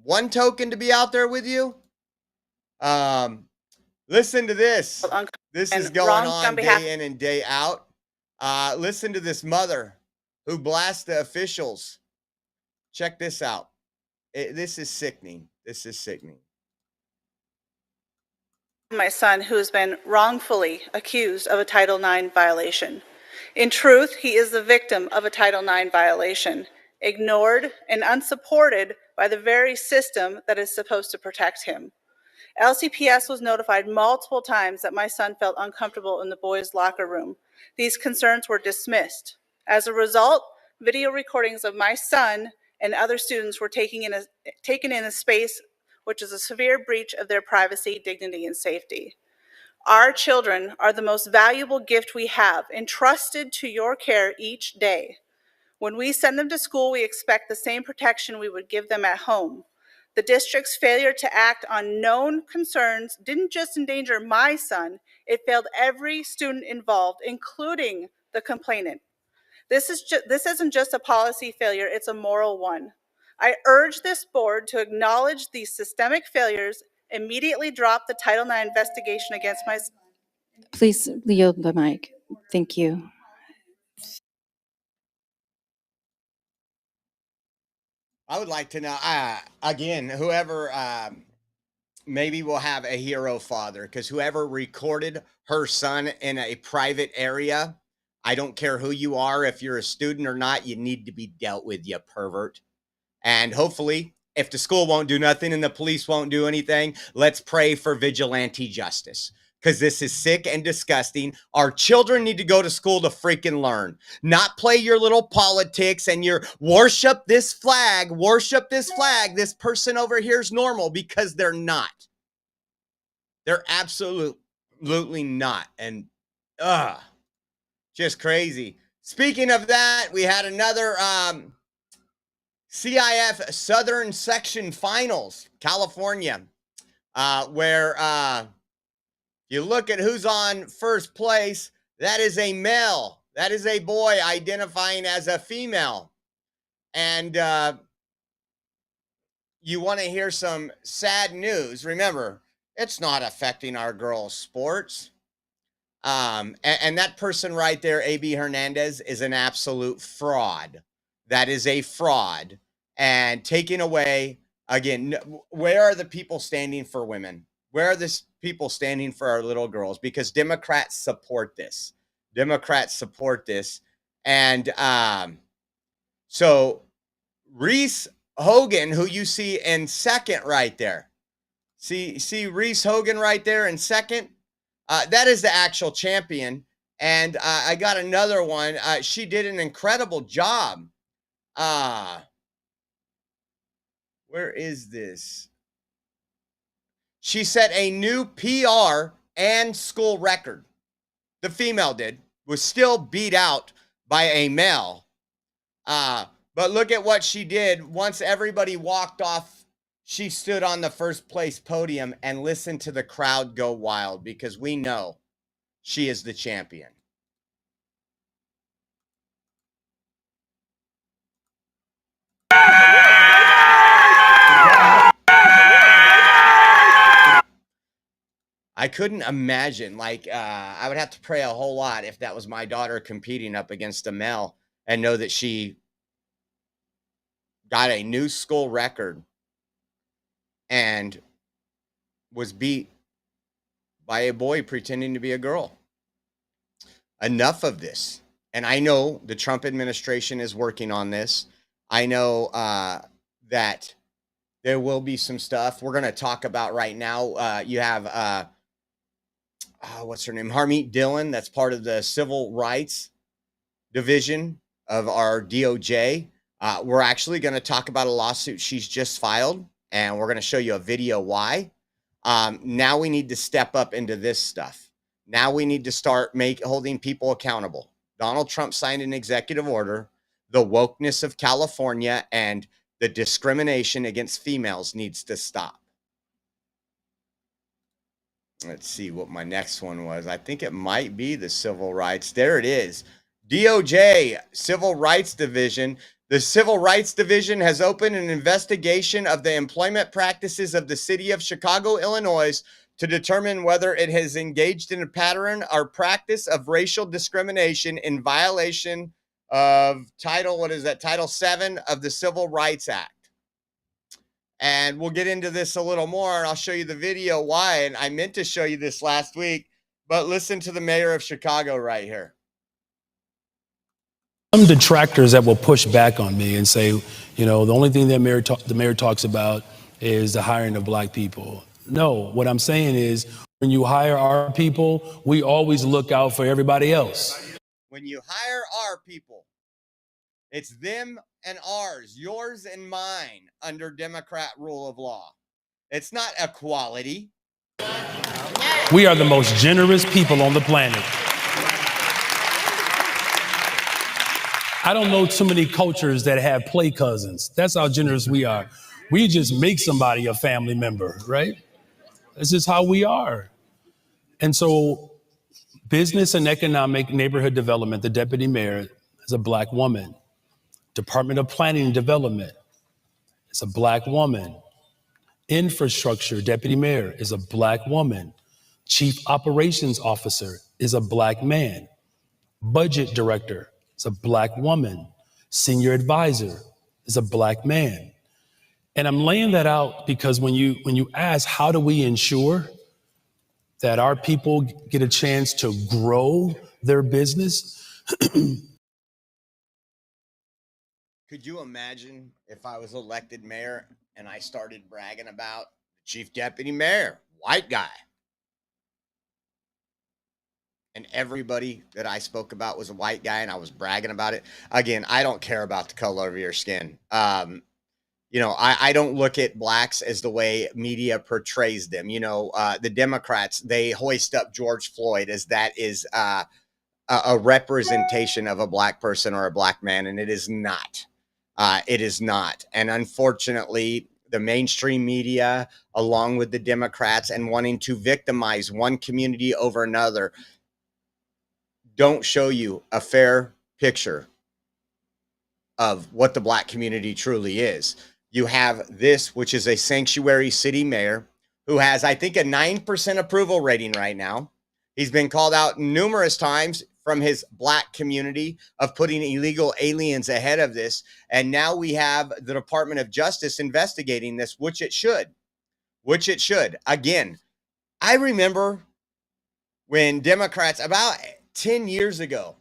one token to be out there with you. Listen to this. This is going on day in and day out. Listen to this mother who blasts the officials. Check this out. This is sickening. This is sickening. My son, who has been wrongfully accused of a Title IX violation. In truth, he is the victim of a Title IX violation, ignored and unsupported by the very system that is supposed to protect him. LCPS was notified multiple times that my son felt uncomfortable in the boys' locker room. These concerns were dismissed. As a result, video recordings of my son and other students were taken in a space which is a severe breach of their privacy, dignity, and safety. Our children are the most valuable gift we have, entrusted to your care each day. When we send them to school, we expect the same protection we would give them at home. The district's failure to act on known concerns didn't just endanger my son, it failed every student involved, including the complainant. This isn't just a policy failure, it's a moral one. I urge this board to acknowledge these systemic failures, immediately drop the Title IX investigation against my son. Please yield the mic. Thank you. I would like to know, again, whoever maybe will have a hero father, because whoever recorded her son in a private area, I don't care who you are, if you're a student or not, you need to be dealt with, you pervert. And hopefully, if the school won't do nothing and the police won't do anything, let's pray for vigilante justice. Because this is sick and disgusting. Our children need to go to school to freaking learn. Not play your little politics and your worship this flag. This person over here is normal, because they're not. They're absolutely not. And, just crazy. Speaking of that, we had another CIF Southern Section Finals, California, where you look at who's on first place, that is a male. That is a boy identifying as a female. And you want to hear some sad news. Remember, it's not affecting our girls' sports. And that person right there, A.B. Hernandez, is an absolute fraud. That is a fraud. And taking away, again, where are the people standing for women? Where are the people standing for our little girls? Because Democrats support this. And so Reese Hogan, who you see in second right there. See Reese Hogan right there in second? That is the actual champion. And I got another one. She did an incredible job. Where is this? She set a new PR and school record. The female was still beat out by a male. But look at what she did. Once everybody walked off, she stood on the first place podium and listened to the crowd go wild, because we know she is the champion. I couldn't imagine, I would have to pray a whole lot if that was my daughter competing up against a male, and know that she got a new school record and was beat by a boy pretending to be a girl. Enough of this. And I know the Trump administration is working on this. I know that there will be some stuff we're going to talk about right now. You have, what's her name? Harmeet Dillon. That's part of the Civil Rights Division of our DOJ. We're actually going to talk about a lawsuit she's just filed And we're going to show you a video why. Now we need to step up into this stuff. Now we need to start holding people accountable. Donald Trump signed an executive order. The wokeness of California and the discrimination against females needs to stop. Let's see what my next one was. I think it might be the civil rights. There it is. DOJ, Civil Rights Division. The Civil Rights Division has opened an investigation of the employment practices of the city of Chicago, Illinois, to determine whether it has engaged in a pattern or practice of racial discrimination in violation of Title 7 of the Civil Rights Act. And we'll get into this a little more, and I'll show you the video why. And I meant to show you this last week, but listen to the mayor of Chicago right here. Some detractors that will push back on me and say, you know, the only thing that the mayor talks about is the hiring of black people. No, what I'm saying is when you hire our people, we always look out for everybody else. When you hire our people, it's them and ours, yours and mine, under Democrat rule of law. It's not equality. We are the most generous people on the planet. I don't know too many cultures that have play cousins. That's how generous we are. We just make somebody a family member, right? This is how we are. And so business and economic neighborhood development, the deputy mayor is a black woman. Department of Planning and Development is a black woman. Infrastructure deputy mayor is a black woman. Chief operations officer is a black man. Budget director is a black woman. Senior advisor is a black man. And I'm laying that out because when you ask, how do we ensure that our people get a chance to grow their business? Could you imagine if I was elected mayor and I started bragging about the chief deputy mayor, white guy, and everybody that I spoke about was a white guy and I was bragging about it? Again, I don't care about the color of your skin. You know, I don't look at blacks as the way media portrays them. You know, the Democrats, they hoist up George Floyd as that is a representation of a black person or a black man, and it is not. It is not. And unfortunately, the mainstream media, along with the Democrats and wanting to victimize one community over another, don't show you a fair picture of what the black community truly is. You have this, which is a sanctuary city mayor who has, I think, a 9% approval rating right now. He's been called out numerous times from his black community of putting illegal aliens ahead of this. And now we have the Department of Justice investigating this, which it should. Again, I remember when Democrats, about 10 years ago,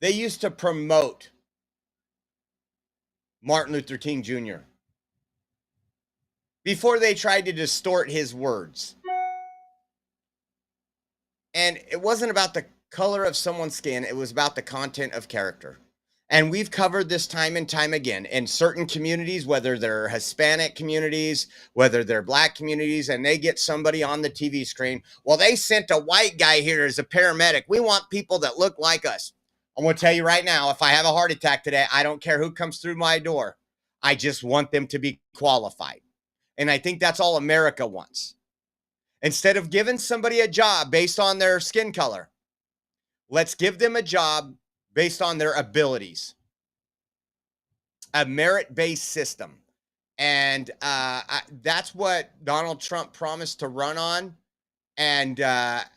they used to promote Martin Luther King Jr. before they tried to distort his words. And it wasn't about the color of someone's skin, it was about the content of character. And we've covered this time and time again in certain communities, whether they're Hispanic communities, whether they're black communities, and they get somebody on the TV screen. Well, they sent a white guy here as a paramedic. We want people that look like us. I'm going to tell you right now, if I have a heart attack today, I don't care who comes through my door. I just want them to be qualified. And I think that's all America wants. Instead of giving somebody a job based on their skin color, let's give them a job based on their abilities. A merit-based system. And that's what Donald Trump promised to run on. And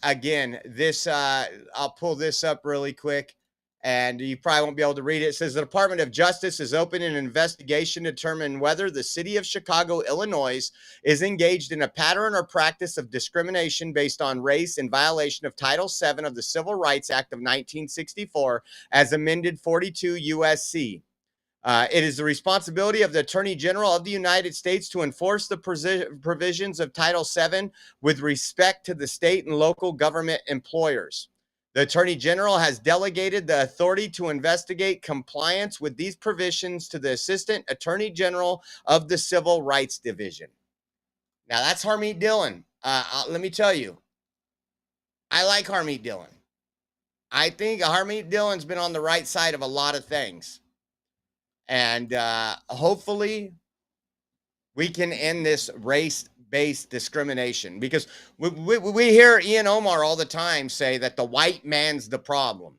again, this I'll pull this up really quick. And you probably won't be able to read it. It says the Department of Justice is opening an investigation to determine whether the city of Chicago, Illinois, is engaged in a pattern or practice of discrimination based on race in violation of Title VII of the Civil Rights Act of 1964, as amended 42 U.S.C. It is the responsibility of the Attorney General of the United States to enforce the provisions of Title VII with respect to the state and local government employers. The Attorney General has delegated the authority to investigate compliance with these provisions to the Assistant Attorney General of the Civil Rights Division. Now, that's Harmeet Dillon. Let me tell you, I like Harmeet Dillon. I think Harmeet Dillon's been on the right side of a lot of things. And hopefully we can end this race-based discrimination, because we hear Ian Omar all the time say that the white man's the problem.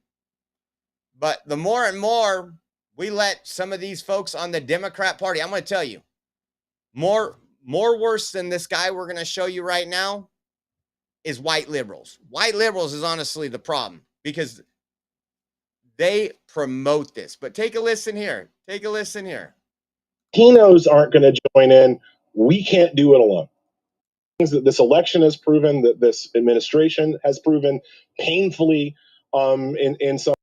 But the more and more we let some of these folks on the Democrat Party, I'm going to tell you, more worse than this guy we're going to show you right now is white liberals. White liberals is honestly the problem, because they promote this. But take a listen here. Take a listen here. Latinos aren't going to join in. We can't do it alone. Things that this election has proven, that this administration has proven painfully in some.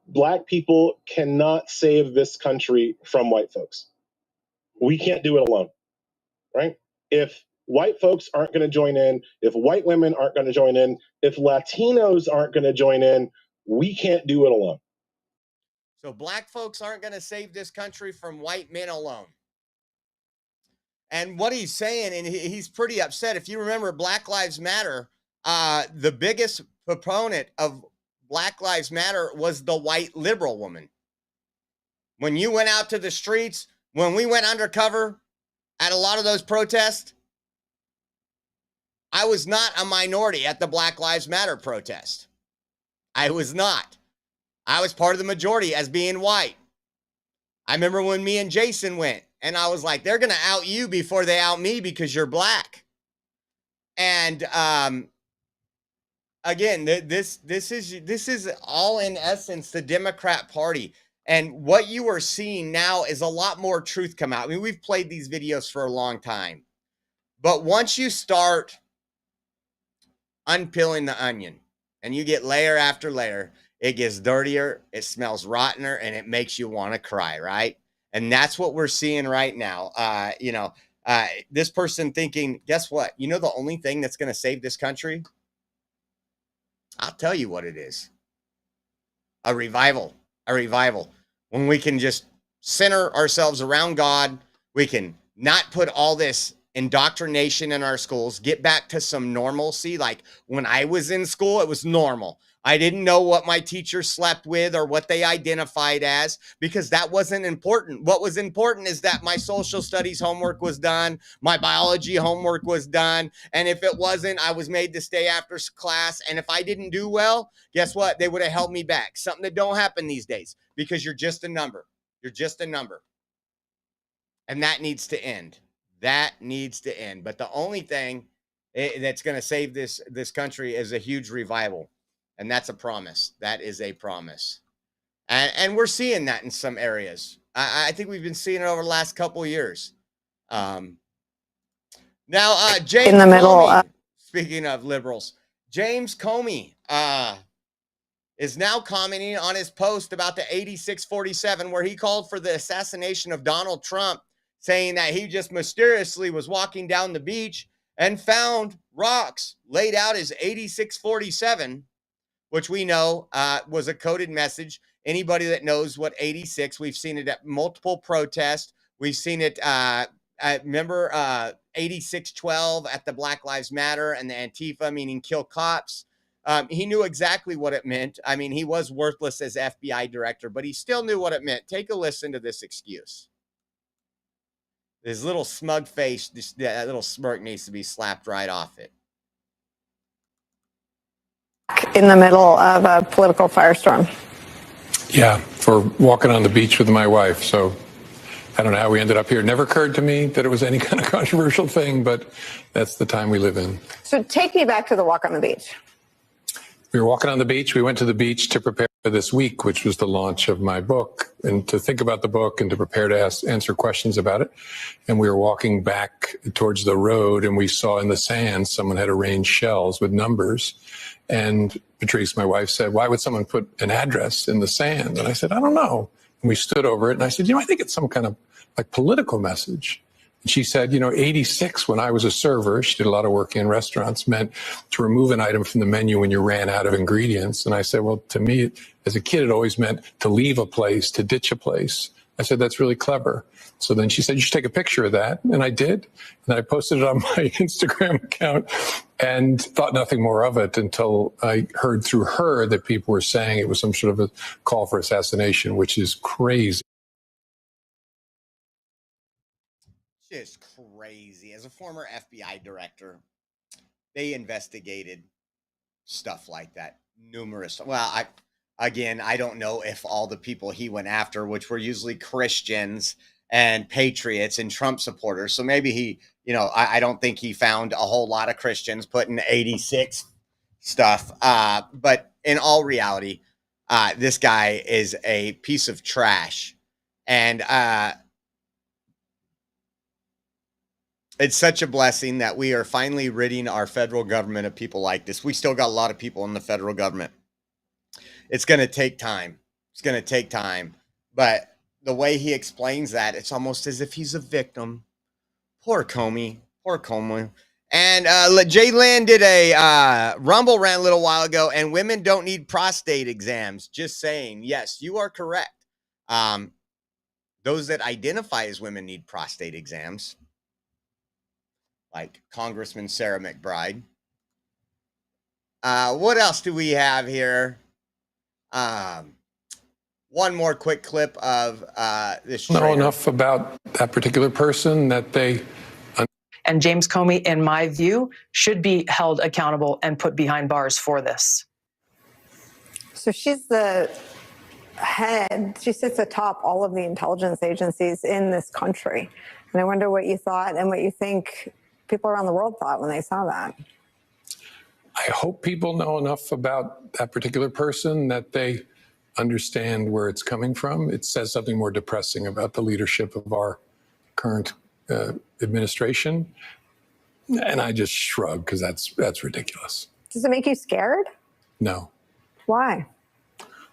Black people cannot save this country from white folks. We can't do it alone, right? If white folks aren't going to join in, if white women aren't going to join in, if Latinos aren't going to join in, we can't do it alone. So black folks aren't going to save this country from white men alone. And what he's saying, and he's pretty upset. If you remember Black Lives Matter, the biggest proponent of Black Lives Matter was the white liberal woman. When you went out to the streets, when we went undercover at a lot of those protests, I was not a minority at the Black Lives Matter protest. I was not. I was part of the majority as being white. I remember when me and Jason went, and I was like, they're going to out you before they out me because you're black. And again, this is all in essence the Democrat Party. And what you are seeing now is a lot more truth come out. I mean, we've played these videos for a long time. But once you start unpeeling the onion and you get layer after layer, it gets dirtier, it smells rottener, and it makes you want to cry, right? And that's what we're seeing right now. This person thinking, guess what? You know the only thing that's going to save this country? I'll tell you what it is. A revival. A revival. When we can just center ourselves around God, we can not put all this indoctrination in our schools, get back to some normalcy. Like when I was in school, it was normal. I didn't know what my teachers slept with or what they identified as, because that wasn't important. What was important is that my social studies homework was done, my biology homework was done, and if it wasn't, I was made to stay after class. And if I didn't do well, guess what? They would have held me back. Something that don't happen these days, because you're just a number. You're just a number. And that needs to end. That needs to end. But the only thing that's going to save this country is a huge revival. And that's a promise. That is a promise. And we're seeing that in some areas. I think we've been seeing it over the last couple of years. Now, James in the middle, Comey, speaking of liberals, James Comey is now commenting on his post about the 8647, where he called for the assassination of Donald Trump, saying that he just mysteriously was walking down the beach and found rocks laid out as 8647, which we know was a coded message. Anybody that knows what 86, we've seen it at multiple protests. We've seen it, remember 8612 at the Black Lives Matter and the Antifa, meaning kill cops. He knew exactly what it meant. I mean, he was worthless as FBI director, but he still knew what it meant. Take a listen to this excuse. His little smug face, that little smirk needs to be slapped right off it. In the middle of a political firestorm. Yeah, for walking on the beach with my wife. So I don't know how we ended up here. It never occurred to me that it was any kind of controversial thing, but that's the time we live in. So take me back to the walk on the beach. We were walking on the beach. We went to the beach to prepare for this week, which was the launch of my book, and to think about the book and to prepare to answer questions about it. And we were walking back towards the road, and we saw in the sand someone had arranged shells with numbers. And Patrice, my wife, said, why would someone put an address in the sand? And I said, I don't know. And we stood over it, and I said, I think it's some kind of like political message. And she said, 86, when I was a server, she did a lot of work in restaurants, meant to remove an item from the menu when you ran out of ingredients. And I said, well, to me, as a kid, it always meant to leave a place, to ditch a place. I said, that's really clever. So then she said, you should take a picture of that. And I did. And I posted it on my Instagram account and thought nothing more of it until I heard through her that people were saying it was some sort of a call for assassination, which is crazy. Just crazy. As a former FBI director, they investigated stuff like that. Numerous. Well, I don't know if all the people he went after, which were usually Christians and patriots and Trump supporters. So maybe he, I don't think he found a whole lot of Christians putting 86 stuff. But in all reality, this guy is a piece of trash. And it's such a blessing that we are finally ridding our federal government of people like this. We still got a lot of people in the federal government. It's going to take time. It's going to take time. But the way he explains that, it's almost as if he's a victim. Poor Comey. Poor Comey. And Jay Lynn did a Rumble rant a little while ago, and women don't need prostate exams. Just saying. Yes, you are correct. Those that identify as women need prostate exams, like Congressman Sarah McBride. What else do we have here? One more quick clip of this. Know enough about that particular person that they. And James Comey, in my view, should be held accountable and put behind bars for this. So she's the head. She sits atop all of the intelligence agencies in this country. And I wonder what you thought and what you think people around the world thought when they saw that. I hope people know enough about that particular person that they understand where it's coming from. It says something more depressing about the leadership of our current administration. And I just shrug because that's ridiculous. Does it make you scared? No. Why?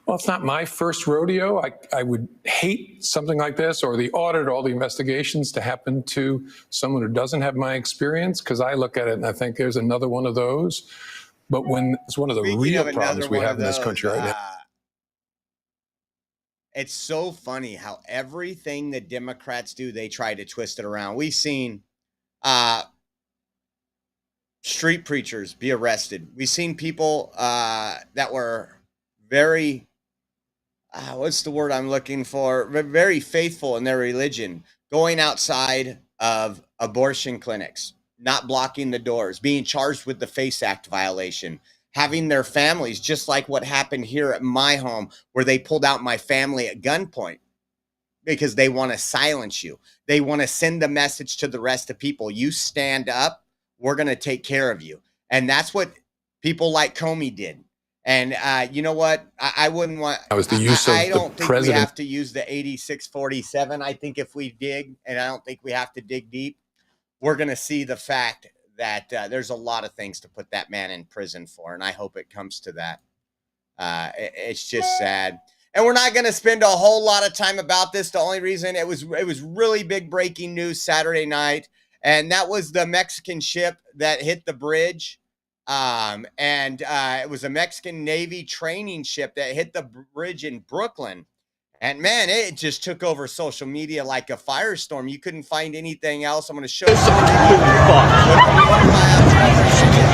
Well, it's not my first rodeo. I would hate something like this or the audit or all the investigations to happen to someone who doesn't have my experience, because I look at it and I think there's another one of those. But when it's one of the real problems we have in this country right now. It's so funny how everything the Democrats do, they try to twist it around. We've seen street preachers be arrested. We've seen people that were very, what's the word I'm looking for? Very faithful in their religion, going outside of abortion clinics, not blocking the doors, being charged with the FACE Act violation, having their families, just like what happened here at my home, where they pulled out my family at gunpoint because they want to silence you. They want to send the message to the rest of people. You stand up, we're going to take care of you. And that's what people like Comey did. And you know what? I wouldn't want. That was the use of I don't the think president. we have to use the 8647. I think if we dig, and I don't think we have to dig deep, we're going to see the fact that there's a lot of things to put that man in prison for. And I hope it comes to that. It's just sad. And we're not going to spend a whole lot of time about this. The only reason it was really big breaking news Saturday night. And that was the Mexican ship that hit the bridge. It was a Mexican Navy training ship that hit the bridge in Brooklyn. And man, it just took over social media like a firestorm. You couldn't find anything else. I'm going to show you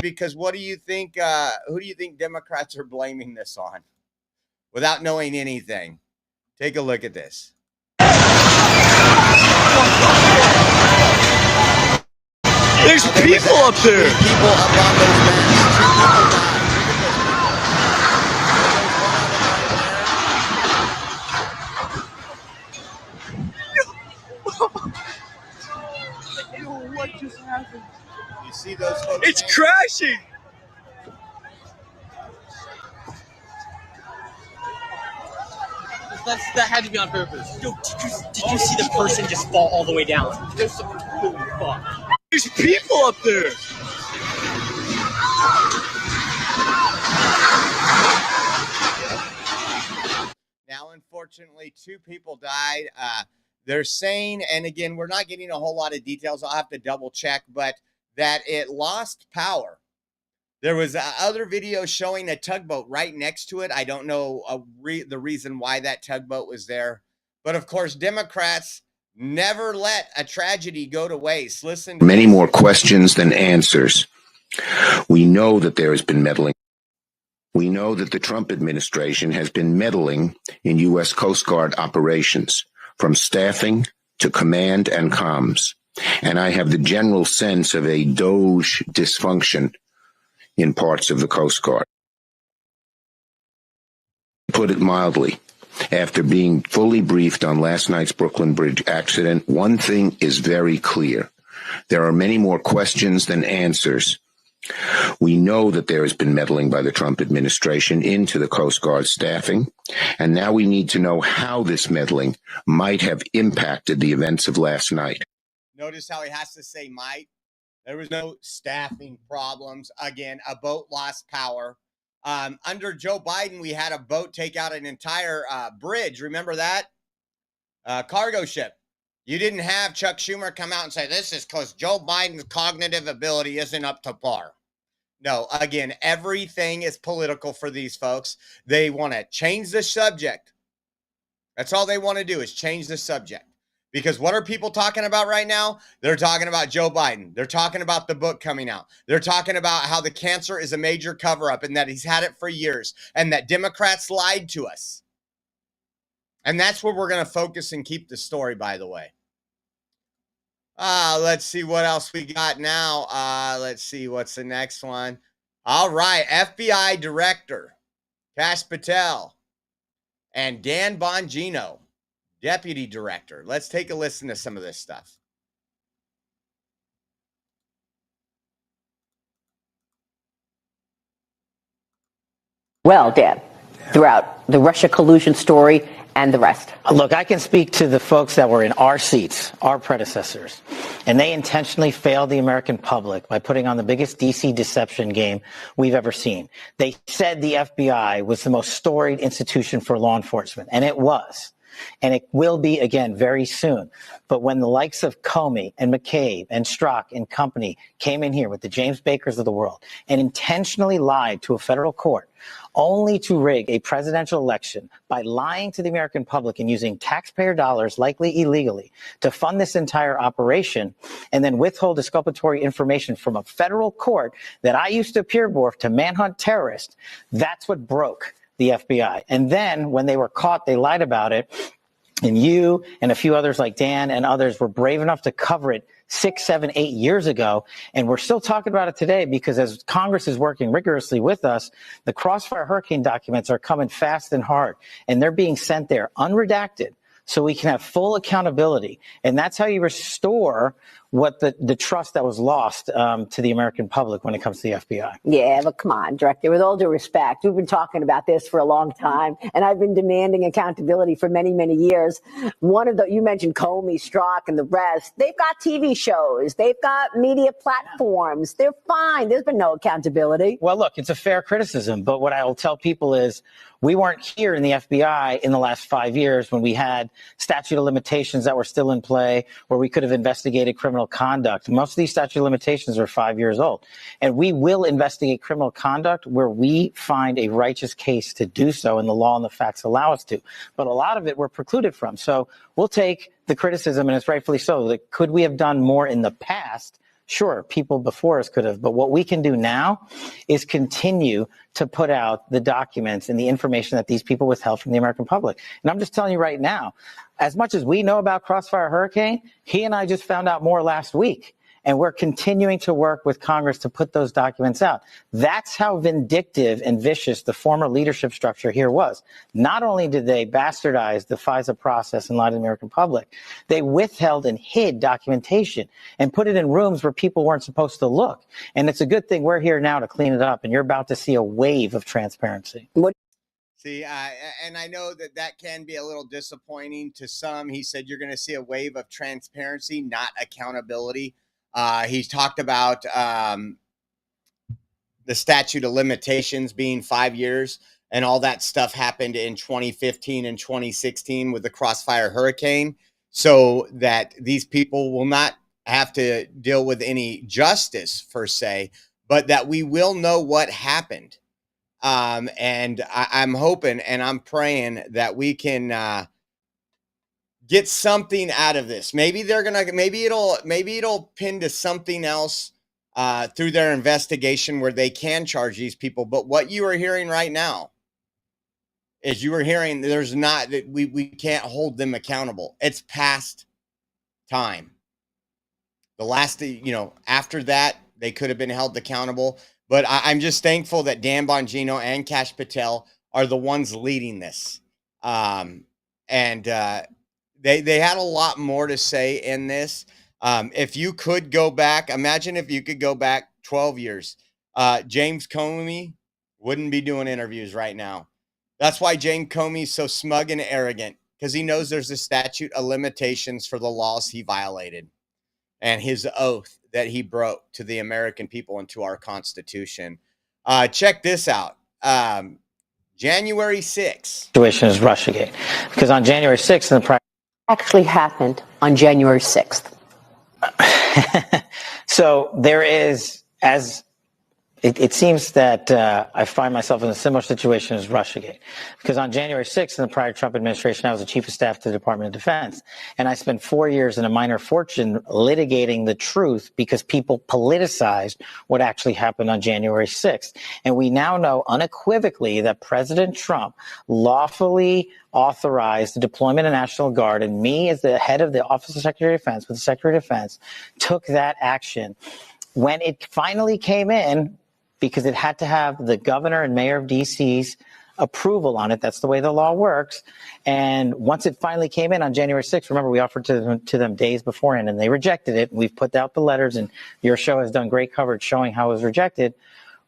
because what do you think? Who do you think Democrats are blaming this on? Without knowing anything, take a look at this. There's people up there. People up on those masts. What just happened? You see those folks? It's crashing. That had to be on purpose. Yo, did you see the person just fall all the way down? There's people up there. Now, unfortunately, 2 people died. They're saying, and again, we're not getting a whole lot of details. I'll have to double check, but that it lost power. There was other video showing a tugboat right next to it. I don't know the reason why that tugboat was there, But of course, Democrats never let a tragedy go to waste. Listen to Many this. more questions than answers. We know that there has been meddling. We know that the Trump administration has been meddling in U.S. Coast Guard operations, from staffing to command and comms. And I have the general sense of a DOJ dysfunction in parts of the Coast Guard. To put it mildly, after being fully briefed on last night's Brooklyn Bridge accident, one thing is very clear. There are many more questions than answers. We know that there has been meddling by the Trump administration into the Coast Guard staffing, and now we need to know how this meddling might have impacted the events of last night. Notice how he has to say might. There was no staffing problems. Again, a boat lost power. Under Joe Biden, we had a boat take out an entire bridge. Remember that? Cargo ship. You didn't have Chuck Schumer come out and say, this is because Joe Biden's cognitive ability isn't up to par. No, again, everything is political for these folks. They want to change the subject. That's all they want to do is change the subject. Because what are people talking about right now? They're talking about Joe Biden. They're talking about the book coming out. They're talking about how the cancer is a major cover-up and that he's had it for years and that Democrats lied to us. And that's where we're going to focus and keep the story, by the way. Let's see what else we got now. Let's see what's the next one. All right, FBI Director Kash Patel and Dan Bongino, Deputy Director. Let's take a listen to some of this stuff. Well, Dan, throughout the Russia collusion story and the rest. Look, I can speak to the folks that were in our seats, our predecessors, and they intentionally failed the American public by putting on the biggest DC deception game we've ever seen. They said the FBI was the most storied institution for law enforcement, and it was. And it will be again very soon. But when the likes of Comey and McCabe and Strzok and company came in here with the James Bakers of the world and intentionally lied to a federal court only to rig a presidential election by lying to the American public and using taxpayer dollars, likely illegally, to fund this entire operation and then withhold exculpatory information from a federal court that I used to appear before to manhunt terrorists, that's what broke the FBI. And then when they were caught, they lied about it. And you and a few others like Dan and others were brave enough to cover it 6, 7, 8 years ago. And we're still talking about it today because as Congress is working rigorously with us, the Crossfire Hurricane documents are coming fast and hard. And they're being sent there unredacted so we can have full accountability. And that's how you restore what the trust that was lost to the American public when it comes to the FBI. Yeah, but come on, Director, with all due respect, we've been talking about this for a long time, and I've been demanding accountability for many, many years. You mentioned Comey, Strzok, and the rest. They've got TV shows. They've got media platforms. They're fine. There's been no accountability. Well, look, it's a fair criticism, but what I will tell people is we weren't here in the FBI in the last 5 years when we had statute of limitations that were still in play, where we could have investigated criminal conduct. Most of these statute of limitations are 5 years old. And we will investigate criminal conduct where we find a righteous case to do so and the law and the facts allow us to. But a lot of it we're precluded from. So we'll take the criticism, and it's rightfully so. That could we have done more in the past? Sure, people before us could have, but what we can do now is continue to put out the documents and the information that these people withheld from the American public. And I'm just telling you right now, as much as we know about Crossfire Hurricane, he and I just found out more last week. And we're continuing to work with Congress to put those documents out. That's how vindictive and vicious the former leadership structure here was. Not only did they bastardize the FISA process and lie to the American public, they withheld and hid documentation and put it in rooms where people weren't supposed to look. And it's a good thing we're here now to clean it up, and you're about to see a wave of transparency. See, and I know that can be a little disappointing to some. He said you're going to see a wave of transparency, not accountability. He's talked about the statute of limitations being 5 years, and all that stuff happened in 2015 and 2016 with the Crossfire Hurricane, so that these people will not have to deal with any justice per se, but that we will know what happened. And I'm hoping and I'm praying that we can get something out of this. Maybe they're gonna, maybe it'll pin to something else through their investigation where they can charge these people. But what you are hearing right now is you are hearing there's not, that we can't hold them accountable. It's past time. The last, after that, they could have been held accountable. But I'm just thankful that Dan Bongino and Kash Patel are the ones leading this. And they had a lot more to say in this. If you could go back, imagine if you could go back 12 years. James Comey wouldn't be doing interviews right now. That's why James Comey's so smug and arrogant, because he knows there's a statute of limitations for the laws he violated and his oath that he broke to the American people and to our Constitution. Check this out. January 6th. Situation is Russiagate. Because on January 6th, in the prior Actually happened on January 6th. So there is, as it seems that I find myself in a similar situation as Russiagate. Because on January 6th, in the prior Trump administration, I was the chief of staff to the Department of Defense. And I spent 4 years and a minor fortune litigating the truth because people politicized what actually happened on January 6th. And we now know unequivocally that President Trump lawfully authorized the deployment of National Guard, and me as the head of the Office of Secretary of Defense, with the Secretary of Defense, took that action. When it finally came in, because it had to have the governor and mayor of D.C.'s approval on it. That's the way the law works. And once it finally came in on January 6th, remember, we offered to them days beforehand, and they rejected it. We've put out the letters, and your show has done great coverage showing how it was rejected.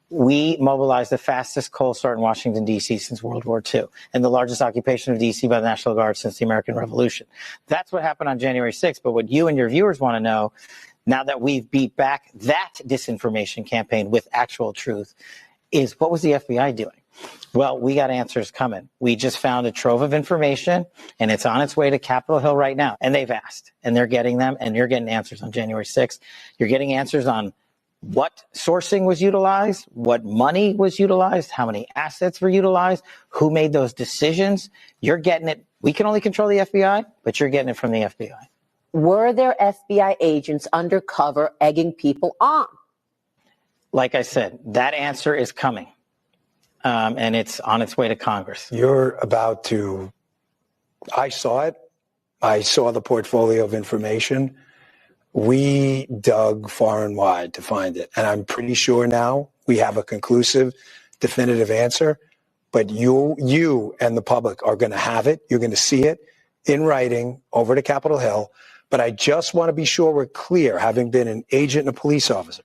We mobilized the fastest cold start in Washington, D.C. since World War II, and the largest occupation of D.C. by the National Guard since the American Revolution. That's what happened on January 6th. But what you and your viewers want to know, now that we've beat back that disinformation campaign with actual truth, is what was the FBI doing? Well, we got answers coming. We just found a trove of information, and it's on its way to Capitol Hill right now. And they've asked, and they're getting them, and you're getting answers on January 6th. You're getting answers on what sourcing was utilized, what money was utilized, how many assets were utilized, who made those decisions. You're getting it. We can only control the FBI, but you're getting it from the FBI. Were there FBI agents undercover egging people on? Like I said, that answer is coming, and it's on its way to Congress. You're about to, I saw it. I saw the portfolio of information. We dug far and wide to find it. And I'm pretty sure now we have a conclusive, definitive answer. But you and the public are going to have it. You're going to see it in writing over to Capitol Hill. But I just want to be sure we're clear, having been an agent and a police officer.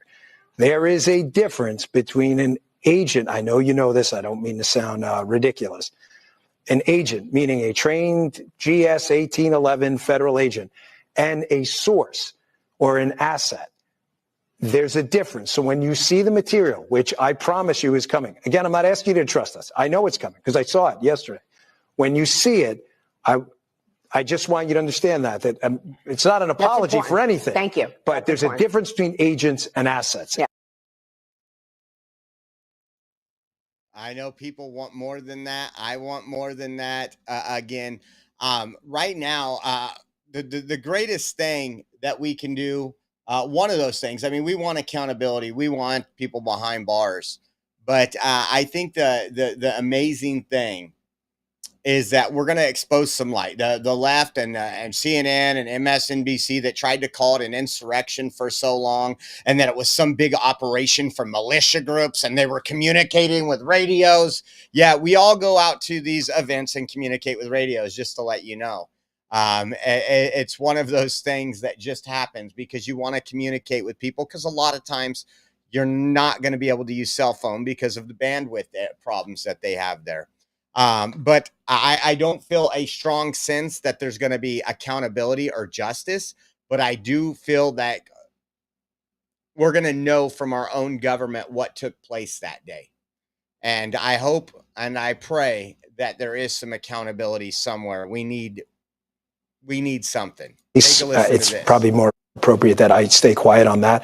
There is a difference between an agent. I know you know this. I don't mean to sound ridiculous. An agent, meaning a trained GS 1811 federal agent, and a source or an asset. There's a difference. So when you see the material, which I promise you is coming, again, I'm not asking you to trust us. I know it's coming because I saw it yesterday. When you see it, I just want you to understand that it's not an apology for anything. Thank you. But there's a difference between agents and assets. Yeah. I know people want more than that. I want more than that. Again, right now, the greatest thing that we can do, one of those things, I mean, we want accountability. We want people behind bars. But I think the amazing thing is that we're going to expose some light. The left and CNN and MSNBC that tried to call it an insurrection for so long, and that it was some big operation from militia groups and they were communicating with radios. Yeah, we all go out to these events and communicate with radios, just to let you know. It's one of those things that just happens because you want to communicate with people, because a lot of times you're not going to be able to use cell phone because of the bandwidth problems that they have there. But I don't feel a strong sense that there's going to be accountability or justice, but I do feel that we're going to know from our own government what took place that day. And I hope and I pray that there is some accountability somewhere. We need something. Take a listen It's to this. probably more appropriate that I stay quiet on that.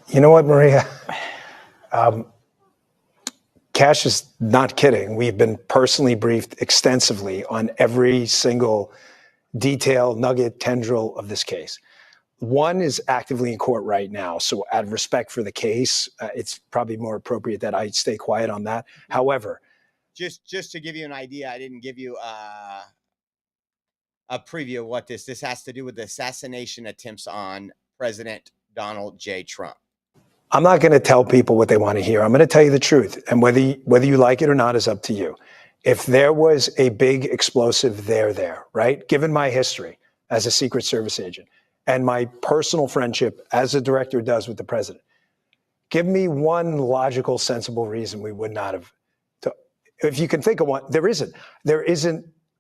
You know what, Maria? Kash is not kidding. We've been personally briefed extensively on every single detail, nugget, tendril of this case. One is actively in court right now. So out of respect for the case, it's probably more appropriate that I stay quiet on that. However, just to give you an idea, I didn't give you a preview of what this has to do with the assassination attempts on President Donald J. Trump. I'm not going to tell people what they want to hear. I'm going to tell you the truth. And whether you like it or not is up to you. If there was a big explosive there, right? Given my history as a Secret Service agent and my personal friendship as a director does with the president, give me one logical, sensible reason we would not have. If you can think of one, there isn't.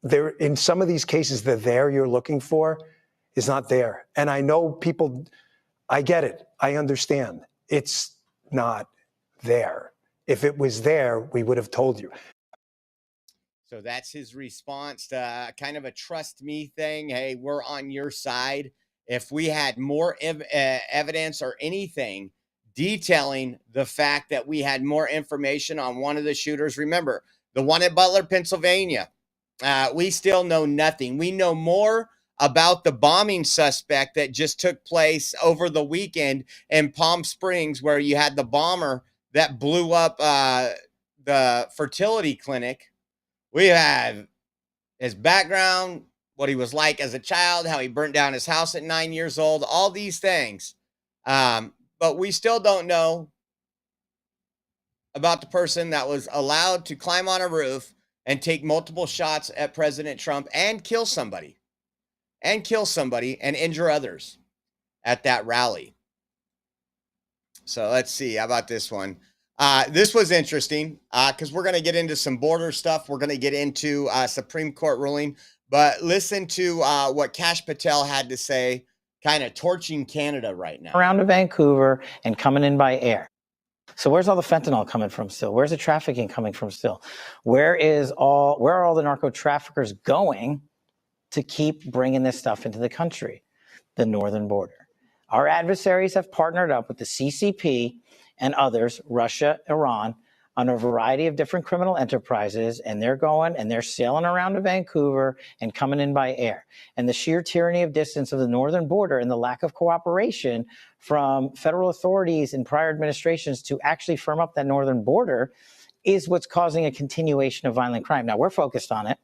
There in some of these cases, the there you're looking for is not there. And I know people, I get it. I understand. It's not there. If it was there, we would have told you. So that's his response to kind of a trust me thing. Hey, we're on your side. If we had more evidence or anything detailing the fact that we had more information on one of the shooters, remember the one at Butler, Pennsylvania, we still know nothing. We know more about the bombing suspect that just took place over the weekend in Palm Springs, where you had the bomber that blew up the fertility clinic. We have his background, what he was like as a child, how he burnt down his house at 9 years old, all these things. But we still don't know about the person that was allowed to climb on a roof and take multiple shots at President Trump and kill somebody and injure others at that rally. So let's see. How about this one? This was interesting because we're going to get into some border stuff. We're going to get into Supreme Court ruling. But listen to what Kash Patel had to say, kind of torching Canada right now. Around to Vancouver and coming in by air. So where's all the fentanyl coming from still? Where's the trafficking coming from still? Where are all the narco traffickers going to keep bringing this stuff into the country? The northern border. Our adversaries have partnered up with the CCP and others, Russia, Iran, on a variety of different criminal enterprises, and they're sailing around to Vancouver and coming in by air. And the sheer tyranny of distance of the northern border and the lack of cooperation from federal authorities in prior administrations to actually firm up that northern border is what's causing a continuation of violent crime. Now, we're focused on it,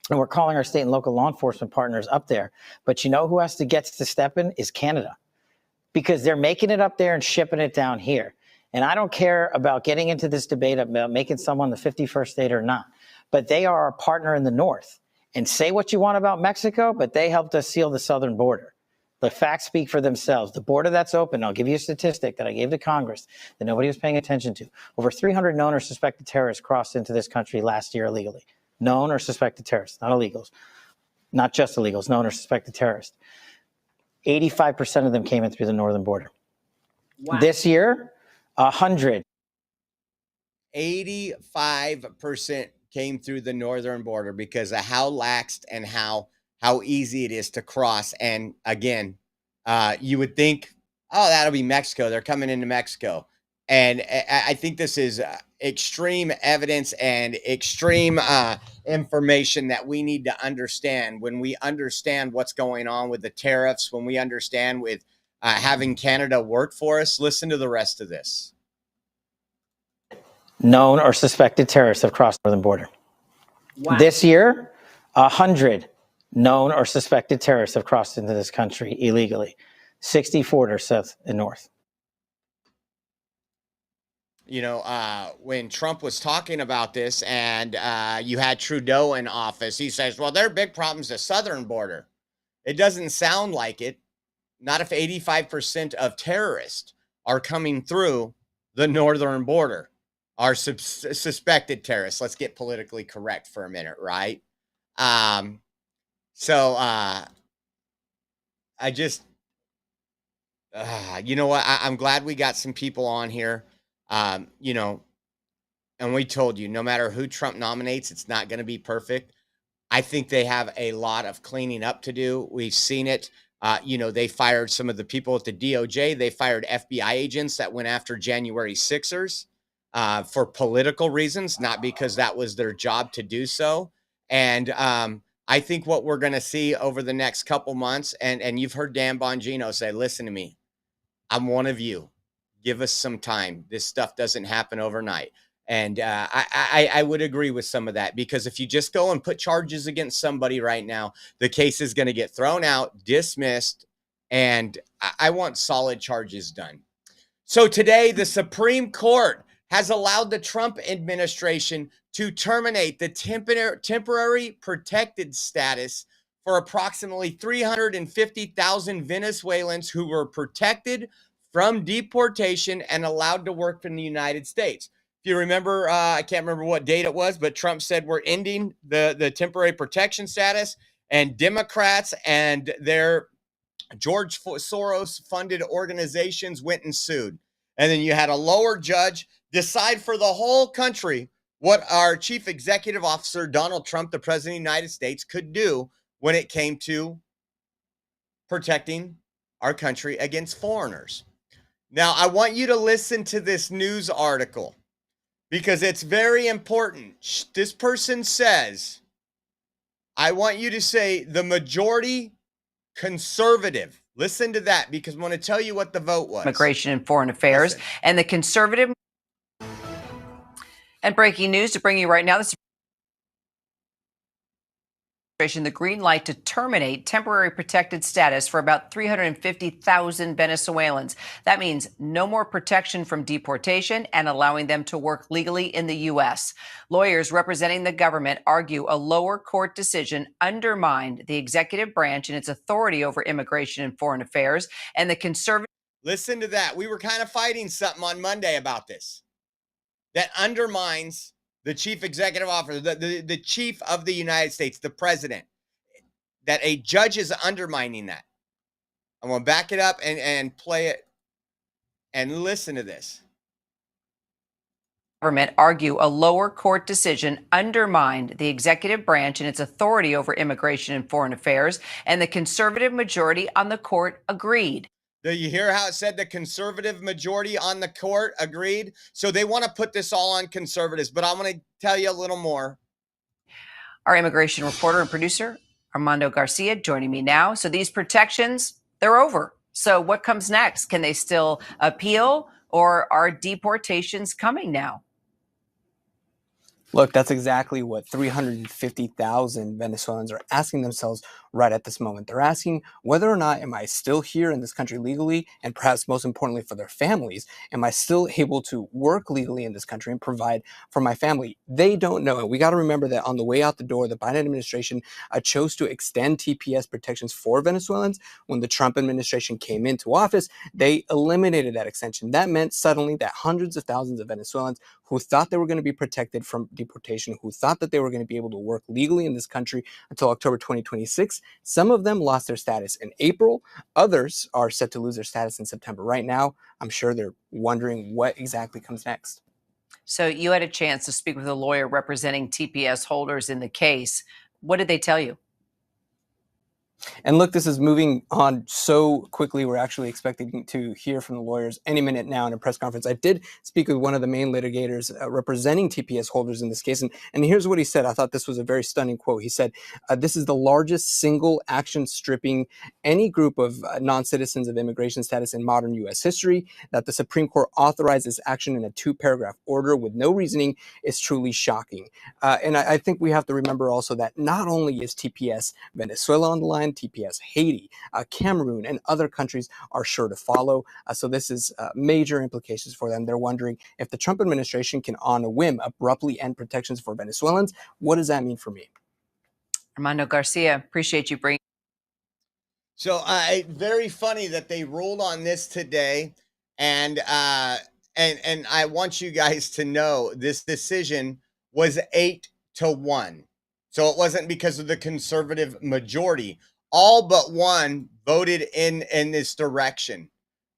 and we're calling our state and local law enforcement partners up there. But you know who has to get to step in is Canada, because they're making it up there and shipping it down here. And I don't care about getting into this debate about making someone the 51st state or not, but they are our partner in the north. And say what you want about Mexico, but they helped us seal the southern border. The facts speak for themselves. The border that's open, I'll give you a statistic that I gave to Congress that nobody was paying attention to. Over 300 known or suspected terrorists crossed into this country last year illegally. Known or suspected terrorists, not illegals. Not just illegals, known or suspected terrorists. 85% of them came in through the northern border. Wow. This year, 100. 85% came through the northern border because of how laxed and how easy it is to cross. And again, you would think, oh, that'll be Mexico. They're coming into Mexico. And I think this is extreme evidence and extreme information that we need to understand. When we understand what's going on with the tariffs, when we understand with having Canada work for us, listen to the rest of this. Known or suspected terrorists have crossed the northern border. Wow. This year, 100 known or suspected terrorists have crossed into this country illegally. 64 south and north. You know, when Trump was talking about this and you had Trudeau in office, he says, well, there are big problems at the southern border. It doesn't sound like it. Not if 85% of terrorists are coming through the northern border, are suspected terrorists. Let's get politically correct for a minute, right? So I just, you know what? I'm glad we got some people on here. You know, and we told you, no matter who Trump nominates, it's not going to be perfect. I think they have a lot of cleaning up to do. We've seen it. You know, they fired some of the people at the DOJ. They fired FBI agents that went after January 6ers. for political reasons, not because that was their job to do so. And I think what we're going to see over the next couple months, and you've heard Dan Bongino say, listen to me, I'm one of you. Give us some time. This stuff doesn't happen overnight. And I would agree with some of that, because if you just go and put charges against somebody right now, the case is going to get thrown out, dismissed, and I want solid charges done. So today, the Supreme Court has allowed the Trump administration to terminate the temporary protected status for approximately 350,000 Venezuelans who were protected from deportation and allowed to work in the United States. If you remember, I can't remember what date it was, but Trump said we're ending the temporary protection status, and Democrats and their George Soros funded organizations went and sued. And then you had a lower judge decide for the whole country what our chief executive officer, Donald Trump, the president of the United States, could do when it came to protecting our country against foreigners. Now, I want you to listen to this news article because it's very important. This person says, I want you to say the majority conservative. Listen to that, because I'm going to tell you what the vote was. Immigration and Foreign Affairs. Listen. And the conservative. And breaking news to bring you right now, the green light to terminate temporary protected status for about 350,000 Venezuelans. That means no more protection from deportation and allowing them to work legally in the U.S. Lawyers representing the government argue a lower court decision undermined the executive branch and its authority over immigration and foreign affairs, and the conservative. Listen to that. We were kind of fighting something on Monday about this. That undermines the chief executive officer, the chief of the United States, the president, that a judge is undermining that. I'm going to back it up and play it and listen to this. Government argue a lower court decision undermined the executive branch and its authority over immigration and foreign affairs, and the conservative majority on the court agreed. Do you hear how it said the conservative majority on the court agreed? So they want to put this all on conservatives, but I'm going to tell you a little more. Our immigration reporter and producer, Armando Garcia, joining me now. So these protections, they're over. So what comes next? Can they still appeal, or are deportations coming now? Look, that's exactly what 350,000 Venezuelans are asking themselves right at this moment. They're asking whether or not am I still here in this country legally, and perhaps most importantly for their families, am I still able to work legally in this country and provide for my family? They don't know. And we got to remember that on the way out the door, the Biden administration chose to extend TPS protections for Venezuelans. When the Trump administration came into office, they eliminated that extension. That meant suddenly that hundreds of thousands of Venezuelans who thought they were going to be protected from deportation, who thought that they were going to be able to work legally in this country until October 2026, some of them lost their status in April. Others are set to lose their status in September. Right now, I'm sure they're wondering what exactly comes next. So you had a chance to speak with a lawyer representing TPS holders in the case. What did they tell you? And look, this is moving on so quickly. We're actually expecting to hear from the lawyers any minute now in a press conference. I did speak with one of the main litigators representing TPS holders in this case. And here's what he said. I thought this was a very stunning quote. He said, this is the largest single action stripping any group of non-citizens of immigration status in modern U.S. history. That the Supreme Court authorized this action in a 2-paragraph order with no reasoning is truly shocking. And I think we have to remember also that not only is TPS Venezuela on the line, TPS Haiti, Cameroon, and other countries are sure to follow. So this is major implications for them. They're wondering if the Trump administration can, on a whim, abruptly end protections for Venezuelans. What does that mean for me? Armando Garcia, appreciate you bringing. So very funny that they ruled on this today, and I want you guys to know this decision was 8-1. So it wasn't because of the conservative majority. All but one voted in this direction.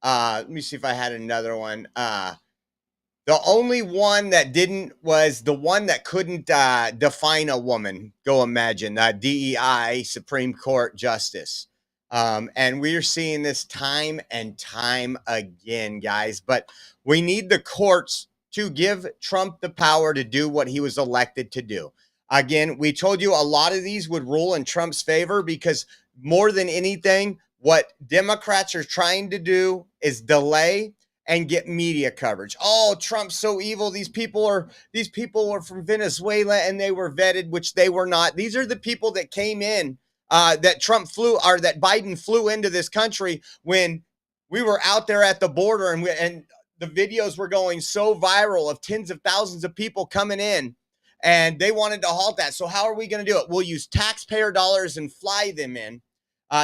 Let me see if I had another one. The only one that didn't was the one that couldn't define a woman. Go imagine, DEI, Supreme Court Justice. And we're seeing this time and time again, guys. But we need the courts to give Trump the power to do what he was elected to do. Again, we told you a lot of these would rule in Trump's favor because more than anything, what Democrats are trying to do is delay and get media coverage. Oh, Trump's so evil. These people were from Venezuela and they were vetted, which they were not. These are the people that came in that that Biden flew into this country when we were out there at the border, and the videos were going so viral of tens of thousands of people coming in, and they wanted to halt that. So how are we going to do it? We'll use taxpayer dollars and fly them in.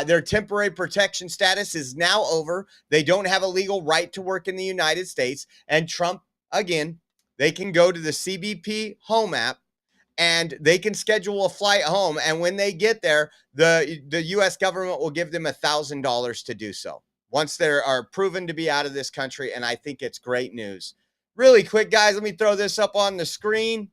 Their temporary protection status is now over. They don't have a legal right to work in the United States. And Trump, again, they can go to the CBP home app and they can schedule a flight home. And when they get there, the U.S. government will give them $1,000 to do so once they are proven to be out of this country. And I think it's great news. Really quick, guys, let me throw this up on the screen.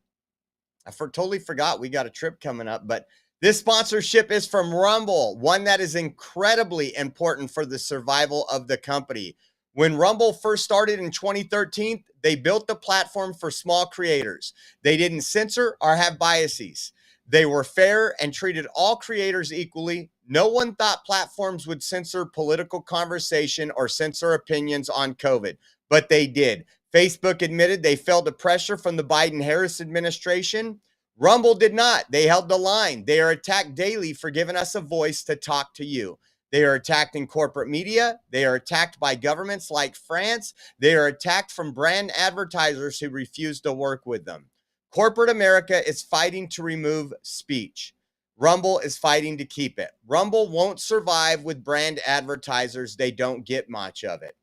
I totally forgot we got a trip coming up, but this sponsorship is from Rumble, one that is incredibly important for the survival of the company. When Rumble first started in 2013, they built the platform for small creators. They didn't censor or have biases. They were fair and treated all creators equally. No one thought platforms would censor political conversation or censor opinions on COVID, but they did. Facebook admitted they felt the pressure from the Biden-Harris administration. Rumble did not. They held the line. They are attacked daily for giving us a voice to talk to you. They are attacked in corporate media. They are attacked by governments like France. They are attacked from brand advertisers who refuse to work with them. Corporate America is fighting to remove speech. Rumble is fighting to keep it. Rumble won't survive with brand advertisers. They don't get much of it.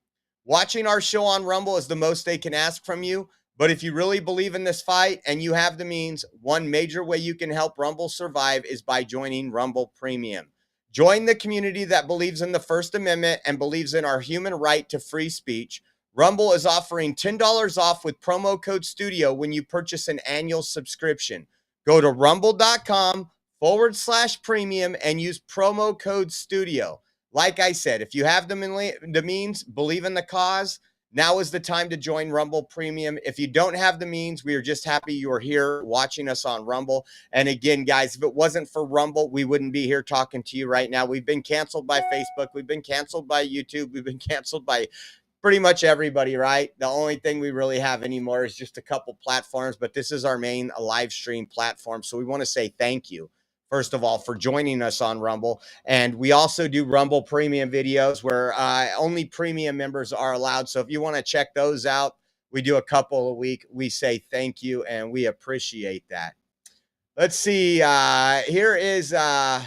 Watching our show on Rumble is the most they can ask from you. But if you really believe in this fight and you have the means, one major way you can help Rumble survive is by joining Rumble Premium. Join the community that believes in the First Amendment and believes in our human right to free speech. Rumble is offering $10 off with promo code STUDIO when you purchase an annual subscription. Go to rumble.com/premium and use promo code STUDIO. Like I said, if you have the means, believe in the cause, now is the time to join Rumble Premium. If you don't have the means, we are just happy you are here watching us on Rumble. And again, guys, if it wasn't for Rumble, we wouldn't be here talking to you right now. We've been canceled by Facebook. We've been canceled by YouTube. We've been canceled by pretty much everybody, right? The only thing we really have anymore is just a couple platforms, but this is our main live stream platform. So we want to say thank you, first of all, for joining us on Rumble. And we also do Rumble Premium videos where only premium members are allowed. So if you want to check those out, we do a couple a week. We say thank you, and we appreciate that. Let's see. Here is... let's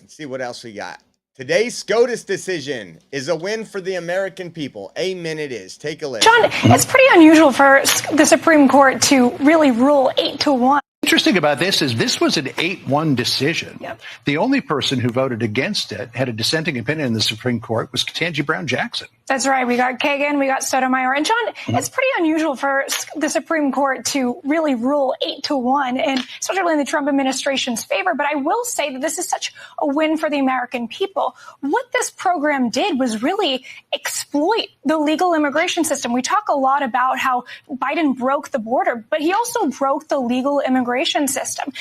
see what else we got. Today's SCOTUS decision is a win for the American people. Amen it is. Take a listen. John, it's pretty unusual for the Supreme Court to really rule 8-1. Interesting about this is this was an 8-1 decision. Yep. The only person who voted against it, had a dissenting opinion in the Supreme Court, was Ketanji Brown Jackson. That's right. We got Kagan, we got Sotomayor. And John, it's pretty unusual for the Supreme Court to really rule 8-1, and especially in the Trump administration's favor. But I will say that this is such a win for the American people. What this program did was really exploit the legal immigration system. We talk a lot about how Biden broke the border, but he also broke the legal immigration system.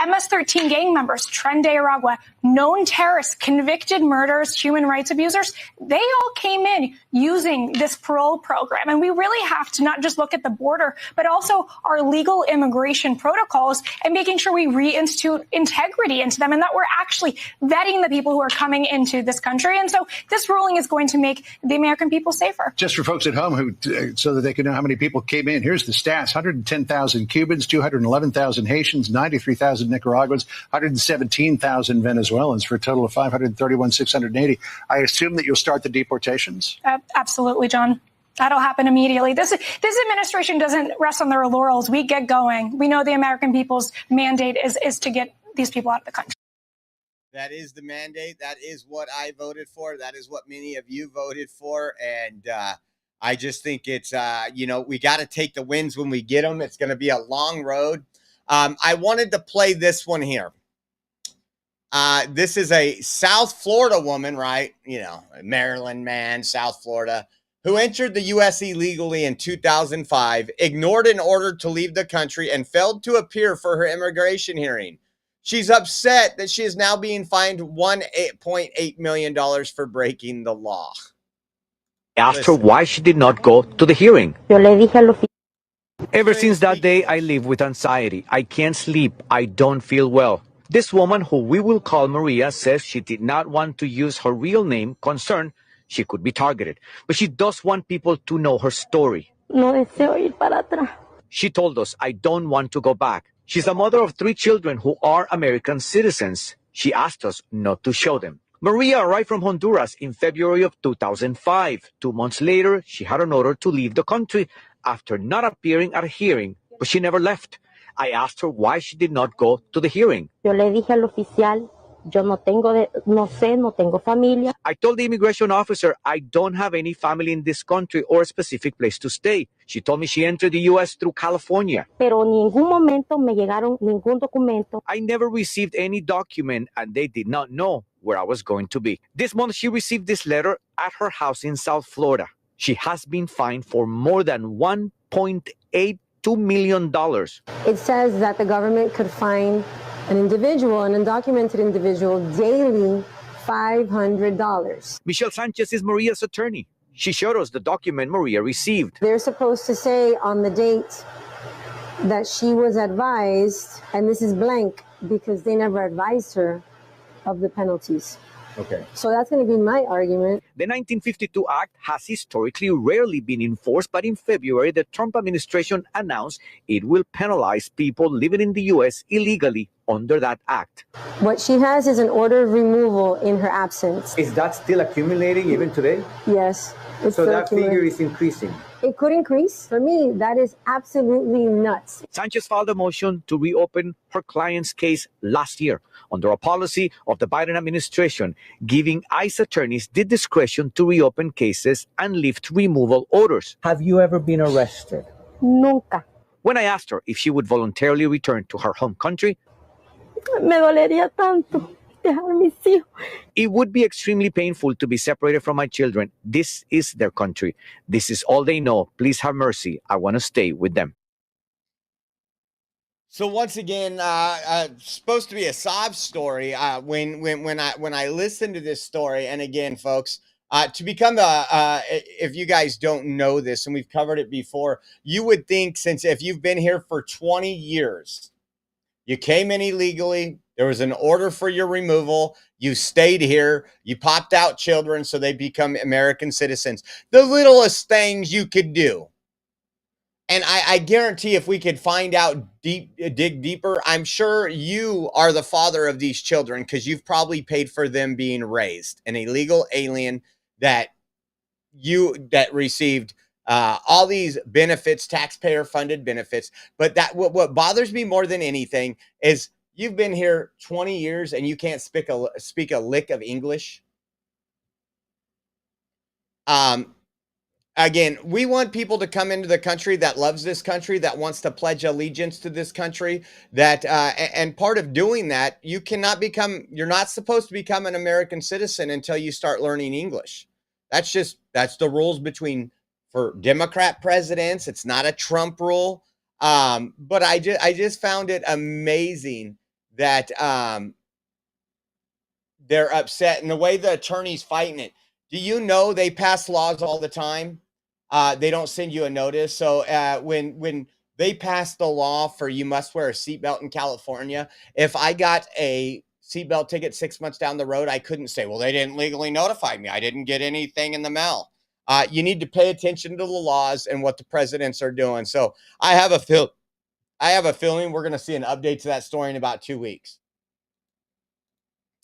MS-13 gang members, Tren de Aragua, known terrorists, convicted murderers, human rights abusers, they all came in using this parole program. And we really have to not just look at the border, but also our legal immigration protocols and making sure we reinstitute integrity into them and that we're actually vetting the people who are coming into this country. And so this ruling is going to make the American people safer. Just for folks at home who, so that they can know how many people came in, here's the stats: 110,000 Cubans, 211,000 Haitians, 93,000 Nicaraguans, 117,000 Venezuelans, for a total of 531,680. I assume that you'll start the deportations? Absolutely, John. That'll happen immediately. This administration doesn't rest on their laurels. We get going. We know the American people's mandate is to get these people out of the country. That is the mandate. That is what I voted for. That is what many of you voted for. And I just think it's, we got to take the wins when we get them. It's going to be a long road. I wanted to play this one here. This is a South Florida woman, right? You know, Maryland man, South Florida, who entered the U.S. illegally in 2005, ignored an order to leave the country, and failed to appear for her immigration hearing. She's upset that she is now being fined $1.8 million for breaking the law. Asked her why she did not go to the hearing. Ever since that day, I live with anxiety. I can't sleep. I don't feel well. This woman, who we will call Maria, says she did not want to use her real name, concerned she could be targeted. But she does want people to know her story. She told us, I don't want to go back. She's a mother of 3 children who are American citizens. She asked us not to show them. Maria arrived from Honduras in February of 2005. 2 months later, she had an order to leave the country after not appearing at a hearing, but she never left. I asked her why she did not go to the hearing. I told the immigration officer I don't have any family in this country or a specific place to stay. She told me she entered the U.S. through California. I never received any document, and they did not know where I was going to be. This month, she received this letter at her house in South Florida. She has been fined for more than $1.82 million. It says that the government could fine an individual, an undocumented individual, daily $500. Michelle Sanchez is Maria's attorney. She showed us the document Maria received. They're supposed to say on the date that she was advised, and this is blank because they never advised her of the penalties. Okay. So that's going to be my argument. The 1952 Act has historically rarely been enforced, but in February, the Trump administration announced it will penalize people living in the U.S. illegally under that act. What she has is an order of removal in her absence. Is that still accumulating even today? Yes. It's So still that figure accumulating. is increasing. It could increase. For me, that is absolutely nuts. Sanchez filed a motion to reopen her client's case last year under a policy of the Biden administration, giving ICE attorneys the discretion to reopen cases and lift removal orders. Have you ever been arrested? Nunca. When I asked her if she would voluntarily return to her home country, Me dolería tanto dejar mis hijos. it would be extremely painful to be separated from my children. This is their country. This is all they know. Please have mercy. I want to stay with them. So once again, supposed to be a sob story. When I listened to this story, and again, folks, to become if you guys don't know this, and we've covered it before, you would think since if you've been here for 20 years, you came in illegally, there was an order for your removal, you stayed here, you popped out children so they become American citizens. The littlest things you could do. And I guarantee if we could find out dig deeper, I'm sure you are the father of these children because you've probably paid for them being raised. An illegal alien that received all these benefits, taxpayer funded benefits. But what bothers me more than anything is you've been here 20 years and you can't speak a lick of English. Again, we want people to come into the country that loves this country, that wants to pledge allegiance to this country, that and part of doing that, you're not supposed to become an American citizen until you start learning English. That's the rules for Democrat presidents. It's not a Trump rule. But I just found it amazing that they're upset and the way the attorney's fighting it. Do you know they pass laws all the time? They don't send you a notice. So when they passed the law for you must wear a seatbelt in California, if I got a seatbelt ticket 6 months down the road, I couldn't say, well, they didn't legally notify me. I didn't get anything in the mail. You need to pay attention to the laws and what the presidents are doing. So I have a feeling we're going to see an update to that story in about 2 weeks.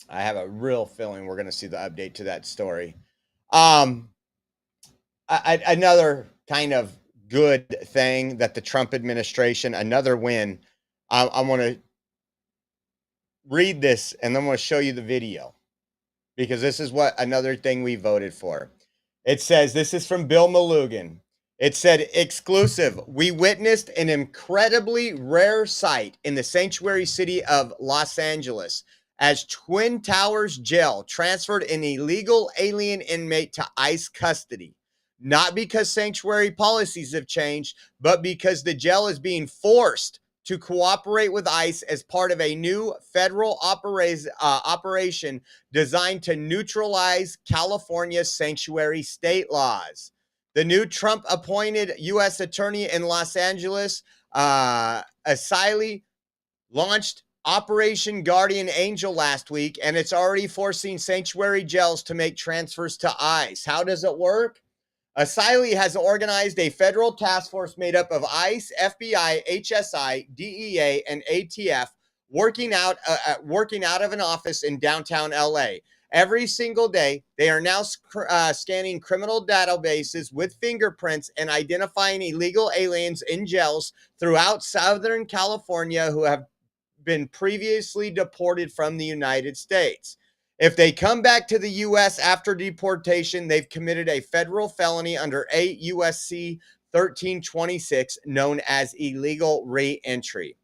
I have a real feeling we're going to see the update to that story. Another kind of good thing that the Trump administration, another win. I want to read this and then I'm going to show you the video because this is another thing we voted for. It says, this is from Bill Malugan. It said, exclusive. We witnessed an incredibly rare sight in the sanctuary city of Los Angeles as Twin Towers Jail transferred an illegal alien inmate to ICE custody. Not because sanctuary policies have changed, but because the jail is being forced to cooperate with ICE as part of a new federal operation designed to neutralize California's sanctuary state laws. The new Trump-appointed U.S. attorney in Los Angeles, Asili, launched Operation Guardian Angel last week, and it's already forcing sanctuary jails to make transfers to ICE. How does it work? Asili has organized a federal task force made up of ICE, FBI, HSI, DEA, and ATF working out of an office in downtown LA. Every single day, they are now scanning criminal databases with fingerprints and identifying illegal aliens in jails throughout Southern California who have been previously deported from the United States. If they come back to the U.S. after deportation, they've committed a federal felony under 8 U.S.C. 1326, known as illegal re-entry.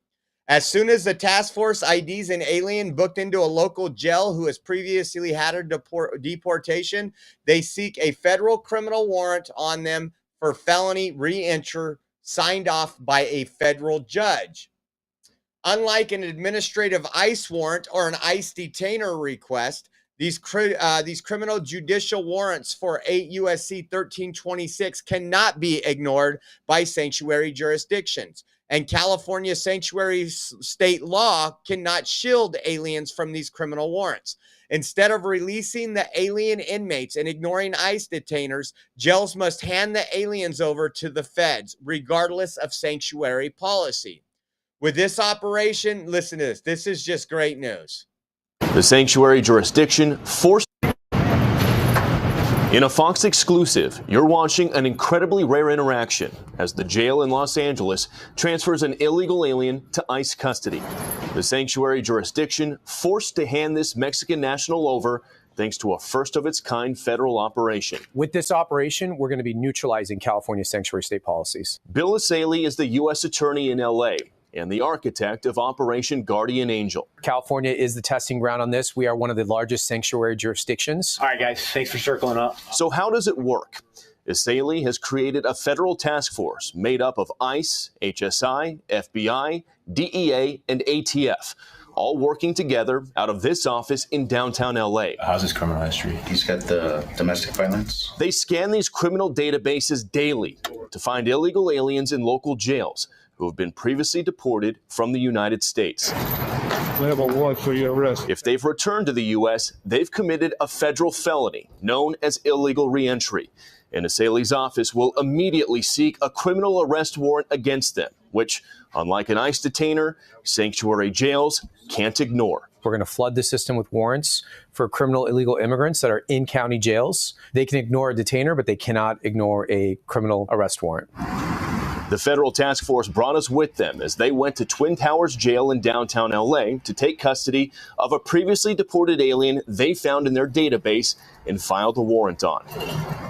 As soon as the task force IDs an alien booked into a local jail who has previously had a deportation, they seek a federal criminal warrant on them for felony re-entry signed off by a federal judge. Unlike an administrative ICE warrant or an ICE detainer request, these criminal judicial warrants for 8 U.S.C. 1326 cannot be ignored by sanctuary jurisdictions. And California sanctuary state law cannot shield aliens from these criminal warrants. Instead of releasing the alien inmates and ignoring ICE detainers, jails must hand the aliens over to the feds, regardless of sanctuary policy. With this operation, listen to this. This is just great news. The sanctuary jurisdiction forced. In a Fox exclusive, you're watching an incredibly rare interaction as the jail in Los Angeles transfers an illegal alien to ICE custody. The sanctuary jurisdiction forced to hand this Mexican national over thanks to a first-of-its-kind federal operation. With this operation, we're going to be neutralizing California sanctuary state policies. Bill Asili is the U.S. attorney in L.A. and the architect of Operation Guardian Angel. California is the testing ground on this. We are one of the largest sanctuary jurisdictions. All right, guys, thanks for circling up. So how does it work? Asili has created a federal task force made up of ICE, HSI, FBI, DEA, and ATF, all working together out of this office in downtown LA. How's his criminal history? He's got the domestic violence. They scan these criminal databases daily to find illegal aliens in local jails who have been previously deported from the United States. We have a warrant for your arrest. If they've returned to the U.S., they've committed a federal felony known as illegal reentry, and Asili's office will immediately seek a criminal arrest warrant against them, which, unlike an ICE detainer, sanctuary jails can't ignore. We're going to flood the system with warrants for criminal illegal immigrants that are in county jails. They can ignore a detainer, but they cannot ignore a criminal arrest warrant. The federal task force brought us with them as they went to Twin Towers Jail in downtown LA to take custody of a previously deported alien they found in their database and filed a warrant on.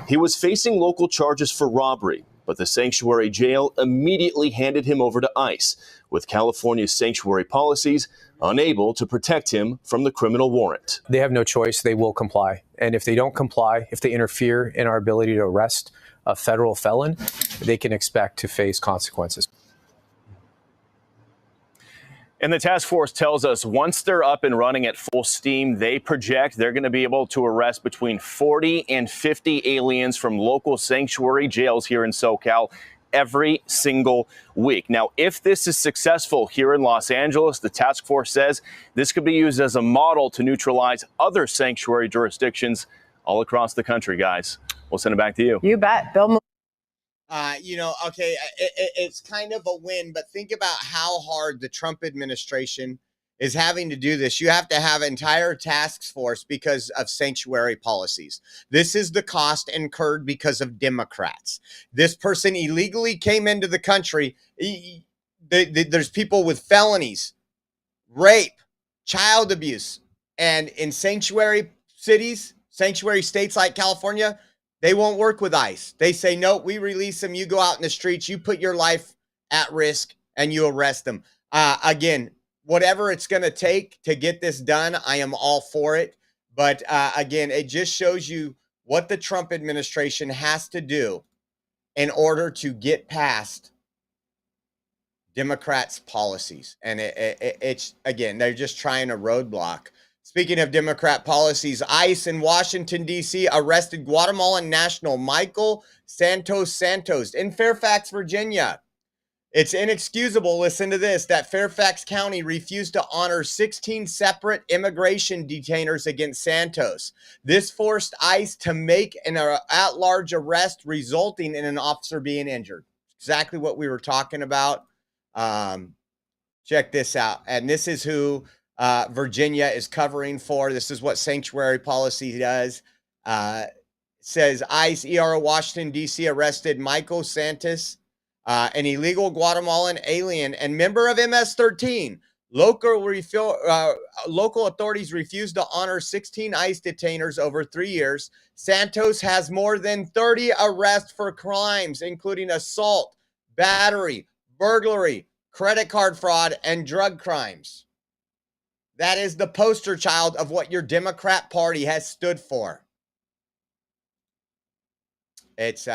He was facing local charges for robbery, but the sanctuary jail immediately handed him over to ICE, with California's sanctuary policies unable to protect him from the criminal warrant. They have no choice. They will comply. And if they don't comply, if they interfere in our ability to arrest a federal felon, they can expect to face consequences. And the task force tells us once they're up and running at full steam, they project they're going to be able to arrest between 40 and 50 aliens from local sanctuary jails here in SoCal every single week. Now, if this is successful here in Los Angeles, the task force says this could be used as a model to neutralize other sanctuary jurisdictions all across the country, guys. We'll send it back to you. You bet. Bill. Okay, it's kind of a win, but think about how hard the Trump administration is having to do this. You have to have an entire task force because of sanctuary policies. This is the cost incurred because of Democrats. This person illegally came into the country. There's people with felonies, rape, child abuse, and in sanctuary cities, sanctuary states like California, they won't work with ICE. They say, no, we release them. You go out in the streets, you put your life at risk, and you arrest them. Again, whatever it's going to take to get this done, I am all for it. But again, it just shows you what the Trump administration has to do in order to get past Democrats' policies. And it's, again, they're just trying a roadblock. Speaking of Democrat policies, ICE in Washington, D.C. arrested Guatemalan national Michael Santos in Fairfax, Virginia. It's inexcusable, listen to this, that Fairfax County refused to honor 16 separate immigration detainers against Santos. This forced ICE to make an at-large arrest, resulting in an officer being injured. Exactly what we were talking about. Check this out. And this is who Virginia is covering for. This is what sanctuary policy does. Says ICE ERO Washington, D.C. arrested Michael Santos, an illegal Guatemalan alien and member of MS-13. Local authorities refused to honor 16 ICE detainers over 3 years. Santos has more than 30 arrests for crimes, including assault, battery, burglary, credit card fraud, and drug crimes. That is the poster child of what your Democrat Party has stood for. It's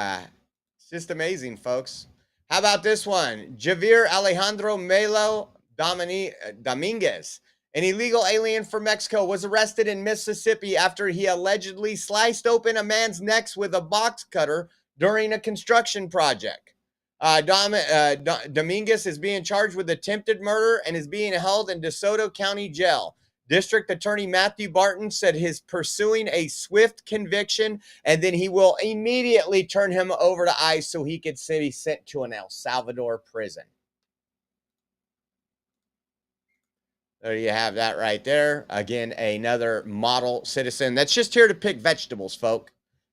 just amazing, folks. How about this one? Javier Alejandro Melo Dominguez, an illegal alien from Mexico, was arrested in Mississippi after he allegedly sliced open a man's neck with a box cutter during a construction project. Dominguez is being charged with attempted murder and is being held in DeSoto County Jail. District Attorney Matthew Barton said he's pursuing a swift conviction, and then he will immediately turn him over to ICE so he could be sent to an El Salvador prison. There you have that right there. Again, another model citizen that's just here to pick vegetables, folk.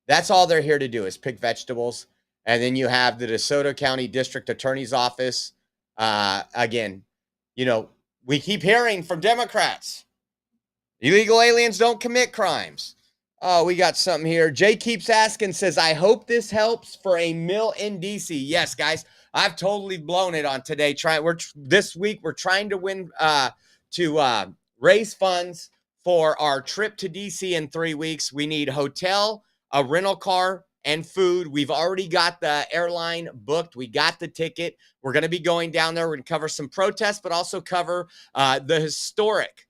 That's all they're here to do is pick vegetables. And then you have the DeSoto County District Attorney's Office. Again, you know, we keep hearing from Democrats, illegal aliens don't commit crimes. Oh, we got something here. Jay keeps asking, says, I hope this helps for a mill in D.C. Yes, guys, I've totally blown it on today. This week, we're trying to win to raise funds for our trip to D.C. in 3 weeks. We need hotel, a rental car, and food. We've already got the airline booked. We got the ticket. We're going to be going down there. We're going to cover some protests, but also cover the historic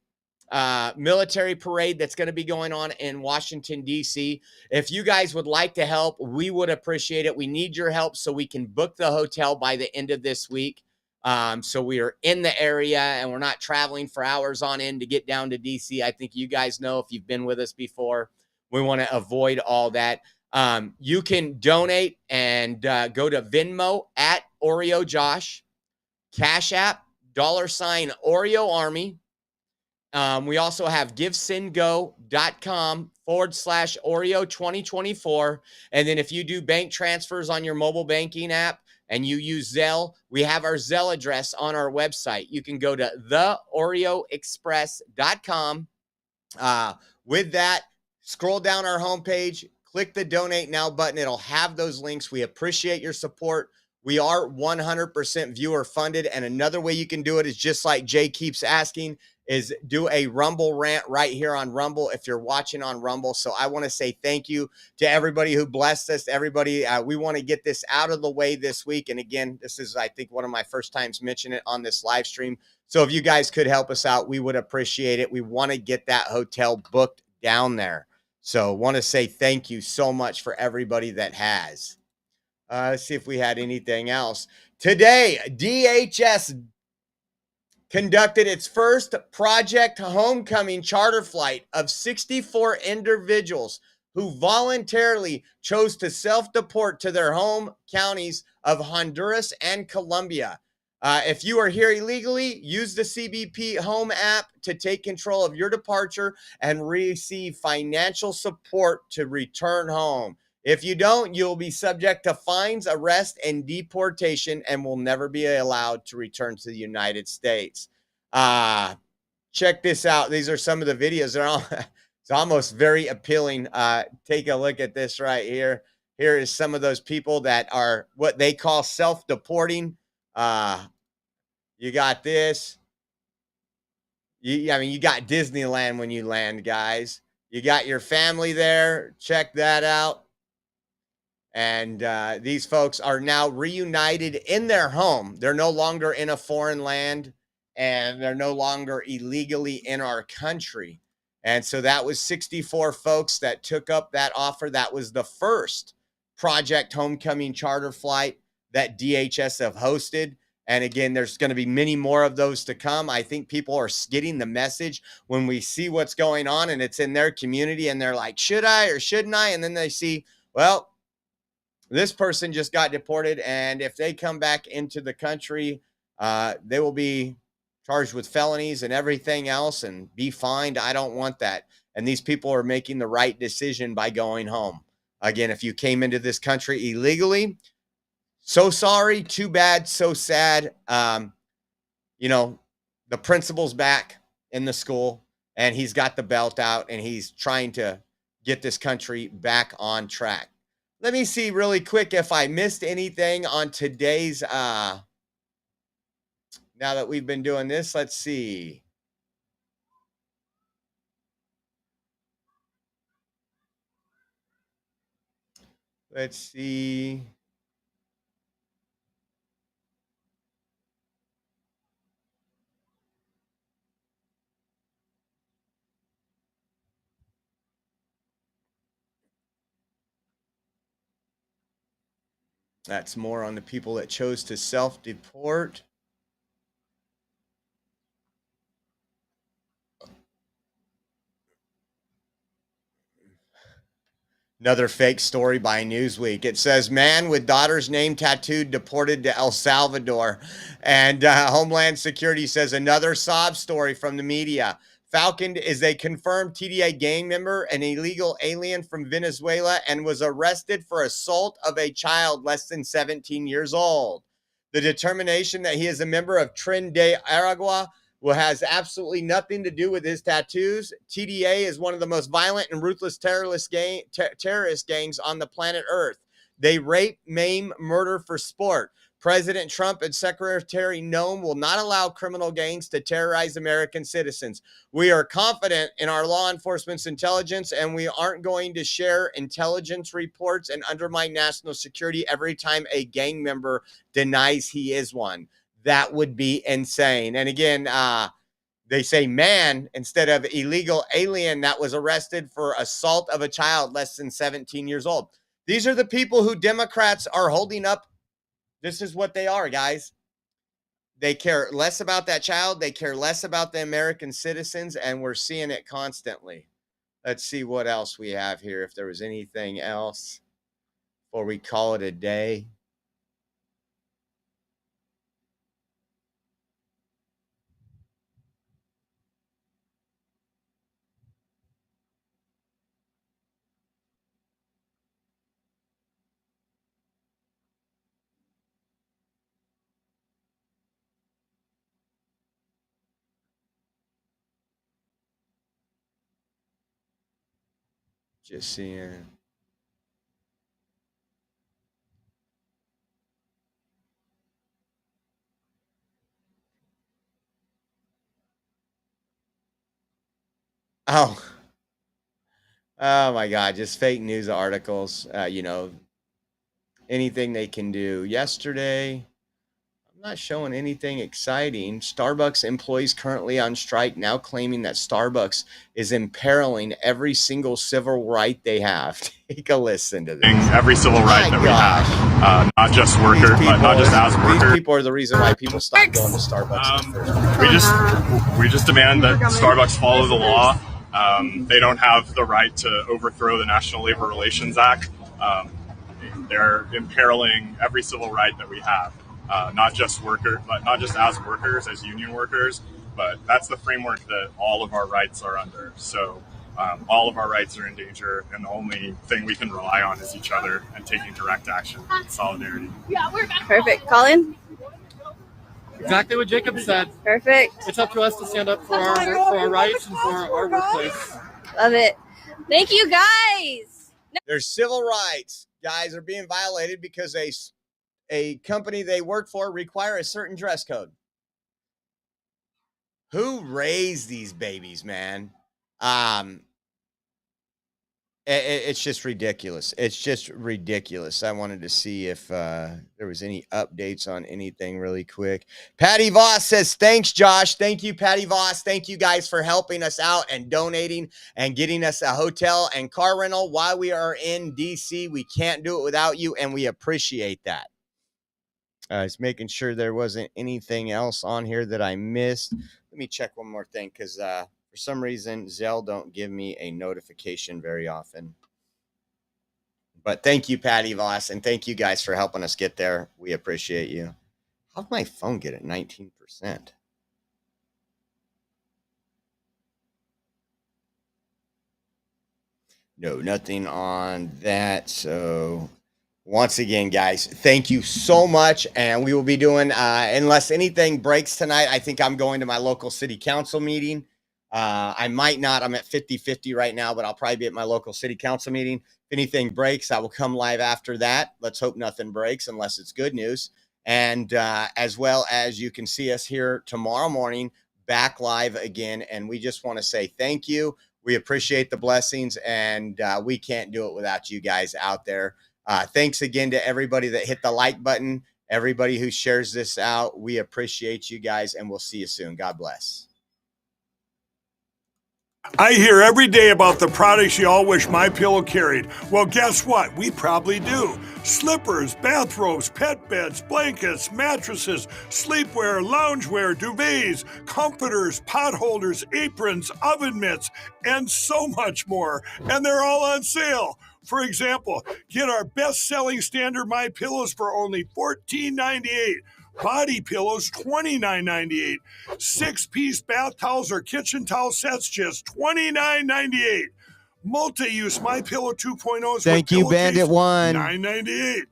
military parade that's going to be going on in Washington, D.C. If you guys would like to help, we would appreciate it. We need your help so we can book the hotel by the end of this week. So we are in the area and we're not traveling for hours on end to get down to D.C. I think you guys know if you've been with us before, we want to avoid all that. You can donate and go to Venmo at Oreo Josh, Cash App, $ Oreo Army. We also have givesendgo.com/Oreo 2024. And then if you do bank transfers on your mobile banking app and you use Zelle, we have our Zelle address on our website. You can go to theoreoexpress.com. With that, scroll down our homepage, click the donate now button. It'll have those links. We appreciate your support. We are 100% viewer funded. And another way you can do it is just like Jay keeps asking, is do a Rumble rant right here on Rumble if you're watching on Rumble. So I want to say thank you to everybody who blessed us, everybody. We want to get this out of the way this week. And again, this is, I think, one of my first times mentioning it on this live stream. So if you guys could help us out, we would appreciate it. We want to get that hotel booked down there. So want to say thank you so much for everybody that has. Let's see if we had anything else. Today, DHS conducted its first Project Homecoming charter flight of 64 individuals who voluntarily chose to self-deport to their home counties of Honduras and Colombia. If you are here illegally, use the CBP Home app to take control of your departure and receive financial support to return home. If you don't, you'll be subject to fines, arrest, and deportation and will never be allowed to return to the United States. Check this out. These are some of the videos. It's almost very appealing. Take a look at this right here. Here is some of those people that are what they call self-deporting. You got this. I mean, you got Disneyland when you land, guys. You got your family there. Check that out. And these folks are now reunited in their home. They're no longer in a foreign land, and they're no longer illegally in our country. And so that was 64 folks that took up that offer. That was the first Project Homecoming charter flight that DHS have hosted. And again, there's going to be many more of those to come. I think people are getting the message when we see what's going on and it's in their community and they're like, should I or shouldn't I? And then they see, well, this person just got deported, and if they come back into the country, they will be charged with felonies and everything else and be fined. I don't want that. And these people are making the right decision by going home. Again, if you came into this country illegally, so sorry, too bad, so sad. You know, the principal's back in the school, and he's got the belt out, and he's trying to get this country back on track. Let me see really quick if I missed anything on today's, now that we've been doing this, let's see. Let's see. That's more on the people that chose to self-deport. Another fake story by Newsweek. It says, man with daughter's name tattooed deported to El Salvador. And Homeland Security says another sob story from the media. Falcon is a confirmed TDA gang member, an illegal alien from Venezuela, and was arrested for assault of a child less than 17 years old. The determination that he is a member of Tren de Aragua has absolutely nothing to do with his tattoos. TDA is one of the most violent and ruthless terrorist gangs on the planet Earth. They rape, maim, murder for sport. President Trump and Secretary Noem will not allow criminal gangs to terrorize American citizens. We are confident in our law enforcement's intelligence, and we aren't going to share intelligence reports and undermine national security every time a gang member denies he is one. That would be insane. And again, they say man instead of illegal alien that was arrested for assault of a child less than 17 years old. These are the people who Democrats are holding up. This is what they are, guys. They care less about that child. They care less about the American citizens, and we're seeing it constantly. Let's see what else we have here, if there was anything else before we call it a day. Just seeing. Oh my God, just fake news articles, you know, anything they can do. Yesterday, I'm not showing anything exciting. Starbucks employees currently on strike now claiming that Starbucks is imperiling every single civil right they have. Take a listen to this. Every civil right that we have, not just workers, but not just as workers. These people are the reason why people stop going to Starbucks. We just demand that Starbucks follow the law. They don't have the right to overthrow the National Labor Relations Act. They're imperiling every civil right that we have, not just as workers, as union workers, but that's the framework that all of our rights are under. So all of our rights are in danger, and the only thing we can rely on is each other and taking direct action and solidarity. Yeah, we're back. Perfect. Colin? Exactly what Jacob said. Perfect. It's up to us to stand up for our rights and for our workplace. Love it. Thank you, guys. Their civil rights, guys, are being violated because a company they work for require a certain dress code. Who raised these babies, man? It's just ridiculous. It's just ridiculous. I wanted to see if there was any updates on anything really quick. Patty Voss says, thanks, Josh. Thank you, Patty Voss. Thank you guys for helping us out and donating and getting us a hotel and car rental while we are in D.C. We can't do it without you, and we appreciate that. I was making sure there wasn't anything else on here that I missed. Let me check one more thing because for some reason, Zelle don't give me a notification very often. But thank you, Patty Voss, and thank you guys for helping us get there. We appreciate you. How'd my phone get at 19%? No, nothing on that. So once again, guys, thank you so much. And we will be doing, unless anything breaks tonight, I think I'm going to my local city council meeting. I might not. I'm at 50-50 right now, but I'll probably be at my local city council meeting. If anything breaks, I will come live after that. Let's hope nothing breaks unless it's good news. And as well as you can see us here tomorrow morning, back live again. And we just want to say thank you. We appreciate the blessings, and we can't do it without you guys out there. Thanks again to everybody that hit the like button, everybody who shares this out. We appreciate you guys, and we'll see you soon. God bless. I hear every day about the products you all wish MyPillow carried. Well, guess what? We probably do. Slippers, bathrobes, pet beds, blankets, mattresses, sleepwear, loungewear, duvets, comforters, pot holders, aprons, oven mitts, and so much more. And they're all on sale. For example, get our best-selling standard MyPillows for only $14.98. Body pillows, $29.98. 6-piece bath towels or kitchen towel sets, just $29.98. Multi-use MyPillow 2.0s. Thank you, Bandit One. $9.98.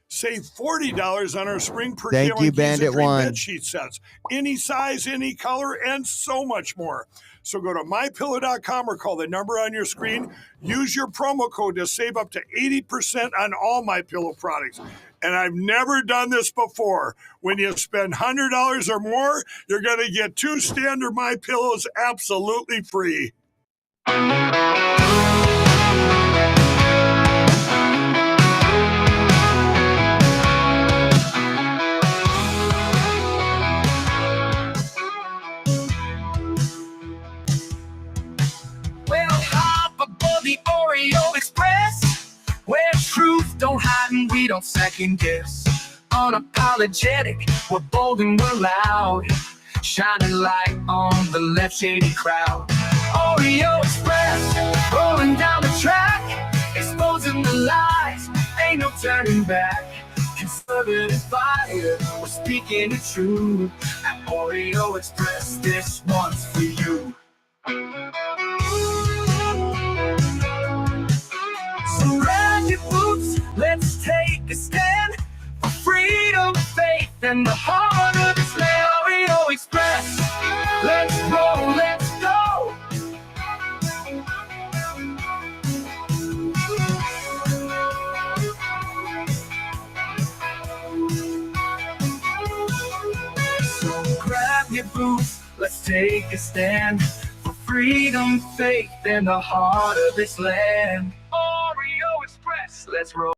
Save $40 on our spring per Thank you, Bandit One. bed sheet sets. Any size, any color, and so much more. So go to MyPillow.com or call the number on your screen. Use your promo code to save up to 80% on all MyPillow products. And I've never done this before. When you spend $100 or more, you're going to get 2 standard MyPillows absolutely free. Well, hop aboard the Oreo Express, where truth don't hide and we don't second guess. Unapologetic, we're bold and we're loud, shining light on the left shady crowd. Oreo Express, rolling down the track, exposing the lies, ain't no turning back. Conservative fire, we're speaking the truth. At Oreo Express, this one's for you. So grab your boots, let's take a stand for freedom, faith, and the heart of this land. Oreo Express, let's roll, let's go. So grab your boots, let's take a stand for freedom, faith, and the heart of this land. Oreo Express, let's roll.